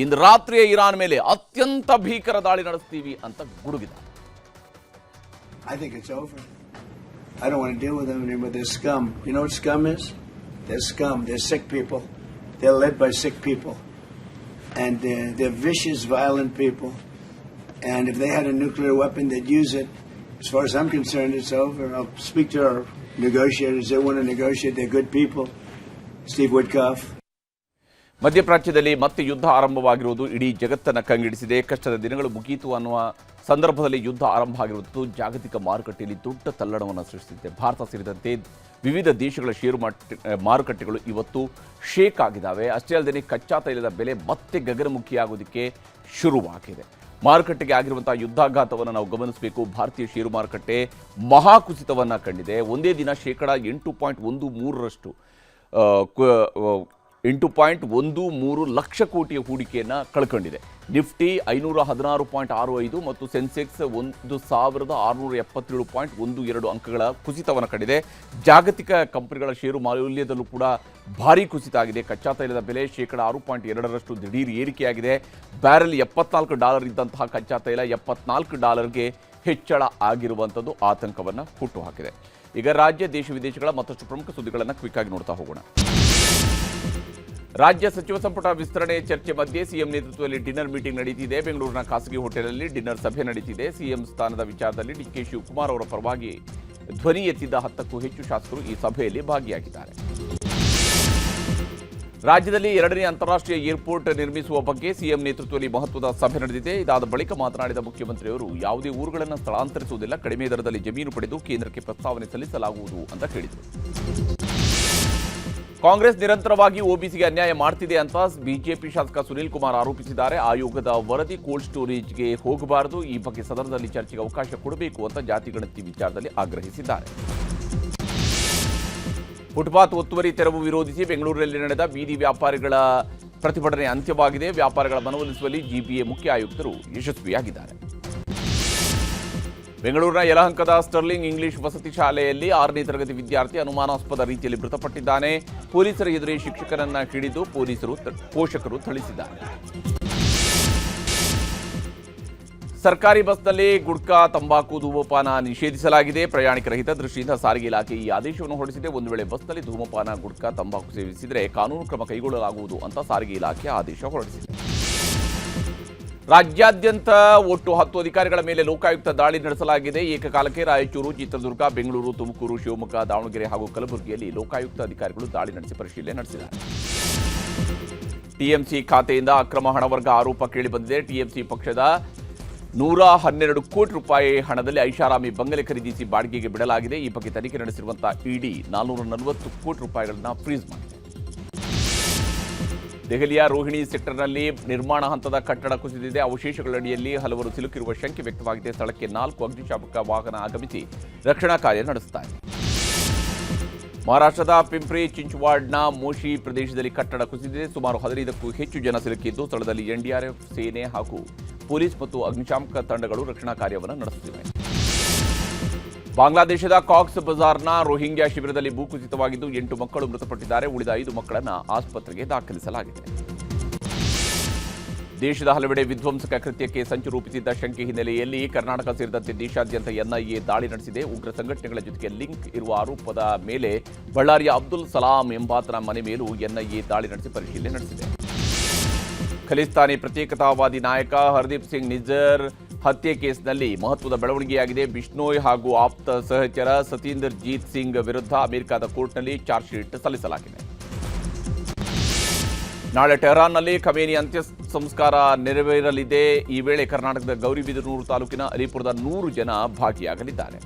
ಇಂದು ರಾತ್ರಿಯೇ ಇರಾನ್ ಮೇಲೆ ಅತ್ಯಂತ ಭೀಕರ ದಾಳಿ ನಡೆಸ್ತೀವಿ ಅಂತ ಗುಡುಗಿದ್ದಾರೆ. I think it's over. I don't want to deal with them anymore. They're scum. You know what scum is? They're scum. They're sick people. They're led by sick people. And they're vicious, violent people. And if they had a nuclear weapon, they'd use it. As far as I'm concerned, it's over. I'll speak to our negotiators. They want to negotiate. They're good people. Steve Witkoff. ಮಧ್ಯಪ್ರಾಚ್ಯದಲ್ಲಿ ಮತ್ತೆ ಯುದ್ಧ ಆರಂಭವಾಗಿರುವುದು ಇಡೀ ಜಗತ್ತನ್ನು ಕಂಗೆಡಿಸಿದೆ. ಕಷ್ಟದ ದಿನಗಳು ಮುಗಿಯಿತು ಅನ್ನುವ ಸಂದರ್ಭದಲ್ಲಿ ಯುದ್ಧ ಆರಂಭ ಆಗಿರುವುದು ಜಾಗತಿಕ ಮಾರುಕಟ್ಟೆಯಲ್ಲಿ ದೊಡ್ಡ ತಲ್ಲಣವನ್ನು ಸೃಷ್ಟಿಸಿದೆ. ಭಾರತ ಸೇರಿದಂತೆ ವಿವಿಧ ದೇಶಗಳ ಷೇರು ಮಾರುಕಟ್ಟೆಗಳು ಇವತ್ತು ಶೇಕ್ ಆಗಿದ್ದಾವೆ. ಅಷ್ಟೇ ಅಲ್ಲದೆ ಕಚ್ಚಾ ತೈಲದ ಬೆಲೆ ಮತ್ತೆ ಗಗನಮುಖಿಯಾಗೋದಕ್ಕೆ ಶುರುವಾಗಿದೆ. ಮಾರುಕಟ್ಟೆಗೆ ಆಗಿರುವಂತಹ ಯುದ್ಧಾಘಾತವನ್ನು ನಾವು ಗಮನಿಸಬೇಕು. ಭಾರತೀಯ ಷೇರು ಮಾರುಕಟ್ಟೆ ಮಹಾ ಕುಸಿತವನ್ನು ಕಂಡಿದೆ. ಒಂದೇ ದಿನ ಶೇಕಡ 8.13ರಷ್ಟು 8.13 ಲಕ್ಷ ಕೋಟಿಯ ಹೂಡಿಕೆಯನ್ನು ಕಳ್ಕೊಂಡಿದೆ. ನಿಫ್ಟಿ 516.65 ಮತ್ತು ಸೆನ್ಸೆಕ್ಸ್ 1677.12 ಅಂಕಗಳ ಕುಸಿತವನ್ನು ಕಂಡಿದೆ. ಜಾಗತಿಕ ಕಂಪನಿಗಳ ಷೇರು ಮೌಲ್ಯದಲ್ಲೂ ಕೂಡ ಭಾರೀ ಕುಸಿತ ಆಗಿದೆ. ಕಚ್ಚಾ ತೈಲದ ಬೆಲೆ ಶೇಕಡ 6.2ರಷ್ಟು ದಿಢೀರ್ ಏರಿಕೆಯಾಗಿದೆ. ಬ್ಯಾರೆಲ್ $74 ಇದ್ದಂತಹ ಕಚ್ಚಾ ತೈಲ $74ಗೆ ಹೆಚ್ಚಳ ಆಗಿರುವಂಥದ್ದು ಆತಂಕವನ್ನು ಹುಟ್ಟುಹಾಕಿದೆ. ಈಗ ರಾಜ್ಯ, ದೇಶ ವಿದೇಶಗಳ ಮತ್ತಷ್ಟು ಪ್ರಮುಖ ಸುದ್ದಿಗಳನ್ನು ಕ್ವಿಕ್ ಆಗಿ ನೋಡ್ತಾ ಹೋಗೋಣ. ರಾಜ್ಯ ಸಚಿವ ಸಂಪುಟ ವಿಸ್ತರಣೆ ಚರ್ಚೆ ಮಧ್ಯೆ ಸಿಎಂ ನೇತೃತ್ವದಲ್ಲಿ ಡಿನ್ನರ್ ಮೀಟಿಂಗ್ ನಡೆಯುತ್ತಿದೆ. ಬೆಂಗಳೂರಿನ ಖಾಸಗಿ ಹೋಟೆಲ್ನಲ್ಲಿ ಡಿನ್ನರ್ ಸಭೆ ನಡೆಯುತ್ತಿದೆ. ಸಿಎಂ ಸ್ಥಾನದ ವಿಚಾರದಲ್ಲಿ DK ಶಿವಕುಮಾರ್ ಅವರ ಪರವಾಗಿ ಧ್ವನಿ ಎತ್ತಿದ್ದ 10ಕ್ಕೂ ಹೆಚ್ಚು ಶಾಸಕರು ಈ ಸಭೆಯಲ್ಲಿ ಭಾಗಿಯಾಗಿದ್ದಾರೆ. ರಾಜ್ಯದಲ್ಲಿ 2ನೇ ಅಂತಾರಾಷ್ಟ್ರೀಯ ಏರ್ಪೋರ್ಟ್ ನಿರ್ಮಿಸುವ ಬಗ್ಗೆ ಸಿಎಂ ನೇತೃತ್ವದಲ್ಲಿ ಮಹತ್ವದ ಸಭೆ ನಡೆದಿದೆ. ಇದಾದ ಬಳಿಕ ಮಾತನಾಡಿದ ಮುಖ್ಯಮಂತ್ರಿಯವರು ಯಾವುದೇ ಊರುಗಳನ್ನು ಸ್ಥಳಾಂತರಿಸುವುದಿಲ್ಲ, ಕಡಿಮೆ ದರದಲ್ಲಿ ಜಮೀನು ಪಡೆದು ಕೇಂದ್ರಕ್ಕೆ ಪ್ರಸ್ತಾವನೆ ಸಲ್ಲಿಸಲಾಗುವುದು ಅಂತ ಹೇಳಿದರು. ಕಾಂಗ್ರೆಸ್ ನಿರಂತರವಾಗಿ OBCಗೆ ಅನ್ಯಾಯ ಮಾಡ್ತಿದೆ ಅಂತ ಬಿಜೆಪಿ ಶಾಸಕ ಸುನೀಲ್ ಕುಮಾರ್ ಆರೋಪಿಸಿದ್ದಾರೆ. ಆಯೋಗದ ವರದಿ ಕೋಲ್ಡ್ ಸ್ಟೋರೇಜ್ಗೆ ಹೋಗಬಾರದು, ಈ ಬಗ್ಗೆ ಸದನದಲ್ಲಿ ಚರ್ಚೆಗೆ ಅವಕಾಶ ಕೊಡಬೇಕು ಅಂತ ಜಾತಿ ಗಣತಿ ವಿಚಾರದಲ್ಲಿ ಆಗ್ರಹಿಸಿದ್ದಾರೆ. ಫುಟ್ಪಾತ್ ಒತ್ತುವರಿ ತೆರವು ವಿರೋಧಿಸಿ ಬೆಂಗಳೂರಿನಲ್ಲಿ ನಡೆದ ಬೀದಿ ವ್ಯಾಪಾರಿಗಳ ಪ್ರತಿಭಟನೆ ಅಂತ್ಯವಾಗಿದೆ. ವ್ಯಾಪಾರಿಗಳ ಮನವೊಲಿಸುವಲ್ಲಿ GBA ಮುಖ್ಯ ಆಯುಕ್ತರು ಯಶಸ್ವಿಯಾಗಿದ್ದಾರೆ. ಬೆಂಗಳೂರಿನ ಯಲಹಂಕದ ಸ್ಟರ್ಲಿಂಗ್ ಇಂಗ್ಲಿಷ್ ವಸತಿ ಶಾಲೆಯಲ್ಲಿ 6ನೇ ತರಗತಿ ವಿದ್ಯಾರ್ಥಿ ಅನುಮಾನಾಸ್ಪದ ರೀತಿಯಲ್ಲಿ ಮೃತಪಟ್ಟಿದ್ದಾನೆ. ಪೊಲೀಸರ ಎದುರೇ ಶಿಕ್ಷಕರನ್ನ ಹಿಡಿದು ಪೋಷಕರು ಥಳಿಸಿದ್ದಾರೆ. ಸರ್ಕಾರಿ ಬಸ್ನಲ್ಲಿ ಗುಟ್ಕಾ, ತಂಬಾಕು, ಧೂಮಪಾನ ನಿಷೇಧಿಸಲಾಗಿದೆ. ಪ್ರಯಾಣಿಕರ ಹಿತದೃಷ್ಟಿಯಿಂದ ಸಾರಿಗೆ ಇಲಾಖೆ ಈ ಆದೇಶವನ್ನು ಹೊರಡಿಸಿದೆ. ಒಂದು ವೇಳೆ ಬಸ್ನಲ್ಲಿ ಧೂಮಪಾನ, ಗುಟ್ಕಾ, ತಂಬಾಕು ಸೇವಿಸಿದರೆ ಕಾನೂನು ಕ್ರಮ ಕೈಗೊಳ್ಳಲಾಗುವುದು ಅಂತ ಸಾರಿಗೆ ಇಲಾಖೆ ಆದೇಶ ಹೊರಡಿಸಿದೆ. ರಾಜ್ಯಾದ್ಯಂತ ಒಟ್ಟು 10 ಅಧಿಕಾರಿಗಳ ಮೇಲೆ ಲೋಕಾಯುಕ್ತ ದಾಳಿ ನಡೆಸಲಾಗಿದೆ. ಏಕಕಾಲಕ್ಕೆ ರಾಯಚೂರು, ಚಿತ್ರದುರ್ಗ, ಬೆಂಗಳೂರು, ತುಮಕೂರು, ಶಿವಮೊಗ್ಗ, ದಾವಣಗೆರೆ ಹಾಗೂ ಕಲಬುರಗಿಯಲ್ಲಿ ಲೋಕಾಯುಕ್ತ ಅಧಿಕಾರಿಗಳು ದಾಳಿ ನಡೆಸಿ ಪರಿಶೀಲನೆ ನಡೆಸಿದ್ದಾರೆ. TMC ಖಾತೆಯಿಂದ ಅಕ್ರಮ ಹಣವರ್ಗ ಆರೋಪ ಕೇಳಿಬಂದಿದೆ. TMC ಪಕ್ಷದ 112 ಕೋಟಿ ರೂಪಾಯಿ ಹಣದಲ್ಲಿ ಐಷಾರಾಮಿ ಬಂಗಲೆ ಖರೀದಿಸಿ ಬಾಡಿಗೆಗೆ ಬಿಡಲಾಗಿದೆ. ಈ ಬಗ್ಗೆ ತನಿಖೆ ನಡೆಸಿರುವಂತಹ ED 440 ಕೋಟಿ ರೂಪಾಯಿಗಳನ್ನು ಫ್ರೀಸ್ ಮಾಡಿದೆ. ದೆಹಲಿಯ ರೋಹಿಣಿ ಸೆಕ್ಟರ್ನಲ್ಲಿ ನಿರ್ಮಾಣ ಹಂತದ ಕಟ್ಟಡ ಕುಸಿದಿದೆ. ಅವಶೇಷಗಳಡಿಯಲ್ಲಿ ಹಲವರು ಸಿಲುಕಿರುವ ಶಂಕೆ ವ್ಯಕ್ತವಾಗಿದೆ. ಸ್ಥಳಕ್ಕೆ 4 ಅಗ್ನಿಶಾಮಕ ವಾಹನ ಆಗಮಿಸಿ ರಕ್ಷಣಾ ಕಾರ್ಯ ನಡೆಸುತ್ತಾರೆ. ಮಹಾರಾಷ್ಟ್ರದ ಪಿಂಪ್ರಿ ಚಿಂಚ್ವಾಡ್ನ ಮೋಶಿ ಪ್ರದೇಶದಲ್ಲಿ ಕಟ್ಟಡ ಕುಸಿದಿದೆ. ಸುಮಾರು 15ಕ್ಕೂ ಹೆಚ್ಚು ಜನ ಸಿಲುಕಿದ್ದು ಸ್ಥಳದಲ್ಲಿ NDRF, ಸೇನೆ ಹಾಗೂ ಪೊಲೀಸ್ ಮತ್ತು ಅಗ್ನಿಶಾಮಕ ತಂಡಗಳು ರಕ್ಷಣಾ ಕಾರ್ಯವನ್ನು ನಡೆಸುತ್ತಿವೆ. ಬಾಂಗ್ಲಾದೇಶದ ಕಾಕ್ಸ್ ಬಜಾರ್ನ ರೋಹಿಂಗ್ಯಾ ಶಿಬಿರದಲ್ಲಿ ಭೂಕುಸಿತವಾಗಿದ್ದು 8 ಮಕ್ಕಳು ಮೃತಪಟ್ಟಿದ್ದಾರೆ. ಉಳಿದ 5 ಮಕ್ಕಳನ್ನು ಆಸ್ಪತ್ರೆಗೆ ದಾಖಲಿಸಲಾಗಿದೆ. ದೇಶದ ಹಲವೆಡೆ ವಿಧ್ವಂಸಕ ಕೃತ್ಯಕ್ಕೆ ಸಂಚು ರೂಪಿಸಿದ್ದ ಶಂಕೆ ಹಿನ್ನೆಲೆಯಲ್ಲಿ ಕರ್ನಾಟಕ ಸೇರಿದಂತೆ ದೇಶಾದ್ಯಂತ NIA ದಾಳಿ ನಡೆಸಿದೆ. ಉಗ್ರ ಸಂಘಟನೆಗಳ ಜೊತೆಗೆ ಲಿಂಕ್ ಇರುವ ಆರೋಪದ ಮೇಲೆ ಬಳ್ಳಾರಿಯ ಅಬ್ದುಲ್ ಸಲಾಂ ಎಂಬಾತನ ಮನೆ ಮೇಲೂ NIA ದಾಳಿ ನಡೆಸಿ ಪರಿಶೀಲನೆ ನಡೆಸಿದೆ. ಖಲಿಸ್ತಾನಿ ಪ್ರತ್ಯೇಕತಾವಾದಿ ನಾಯಕ ಹರ್ದೀಪ್ ಸಿಂಗ್ ನಿಜ್ಜರ್ ಹತ್ಯೆ ಕೇಸ್ನಲ್ಲಿ ಮಹತ್ವದ ಬೆಳವಣಿಗೆಯಾಗಿದೆ. ಬಿಷ್ಣೋಯ್ ಹಾಗೂ ಆಪ್ತ ಸಹಚರ ಸತೀಂದರ್ ಜೀತ್ ಸಿಂಗ್ ವಿರುದ್ಧ ಅಮೆರಿಕದ ಕೋರ್ಟ್ನಲ್ಲಿ ಚಾರ್ಜ್ ಶೀಟ್ ಸಲ್ಲಿಸಲಾಗಿದೆ. ನಾಳೆ ಟೆಹರಾನ್ನಲ್ಲಿ ಖಮೇನಿ ಅಂತ್ಯ ಸಂಸ್ಕಾರ ನೆರವೇರಲಿದೆ. ಈ ವೇಳೆ ಕರ್ನಾಟಕದ ಗೌರಿಬಿದನೂರು ತಾಲೂಕಿನ ಅಲಿಪುರದ 100 ಜನ ಭಾಗಿಯಾಗಲಿದ್ದಾರೆ.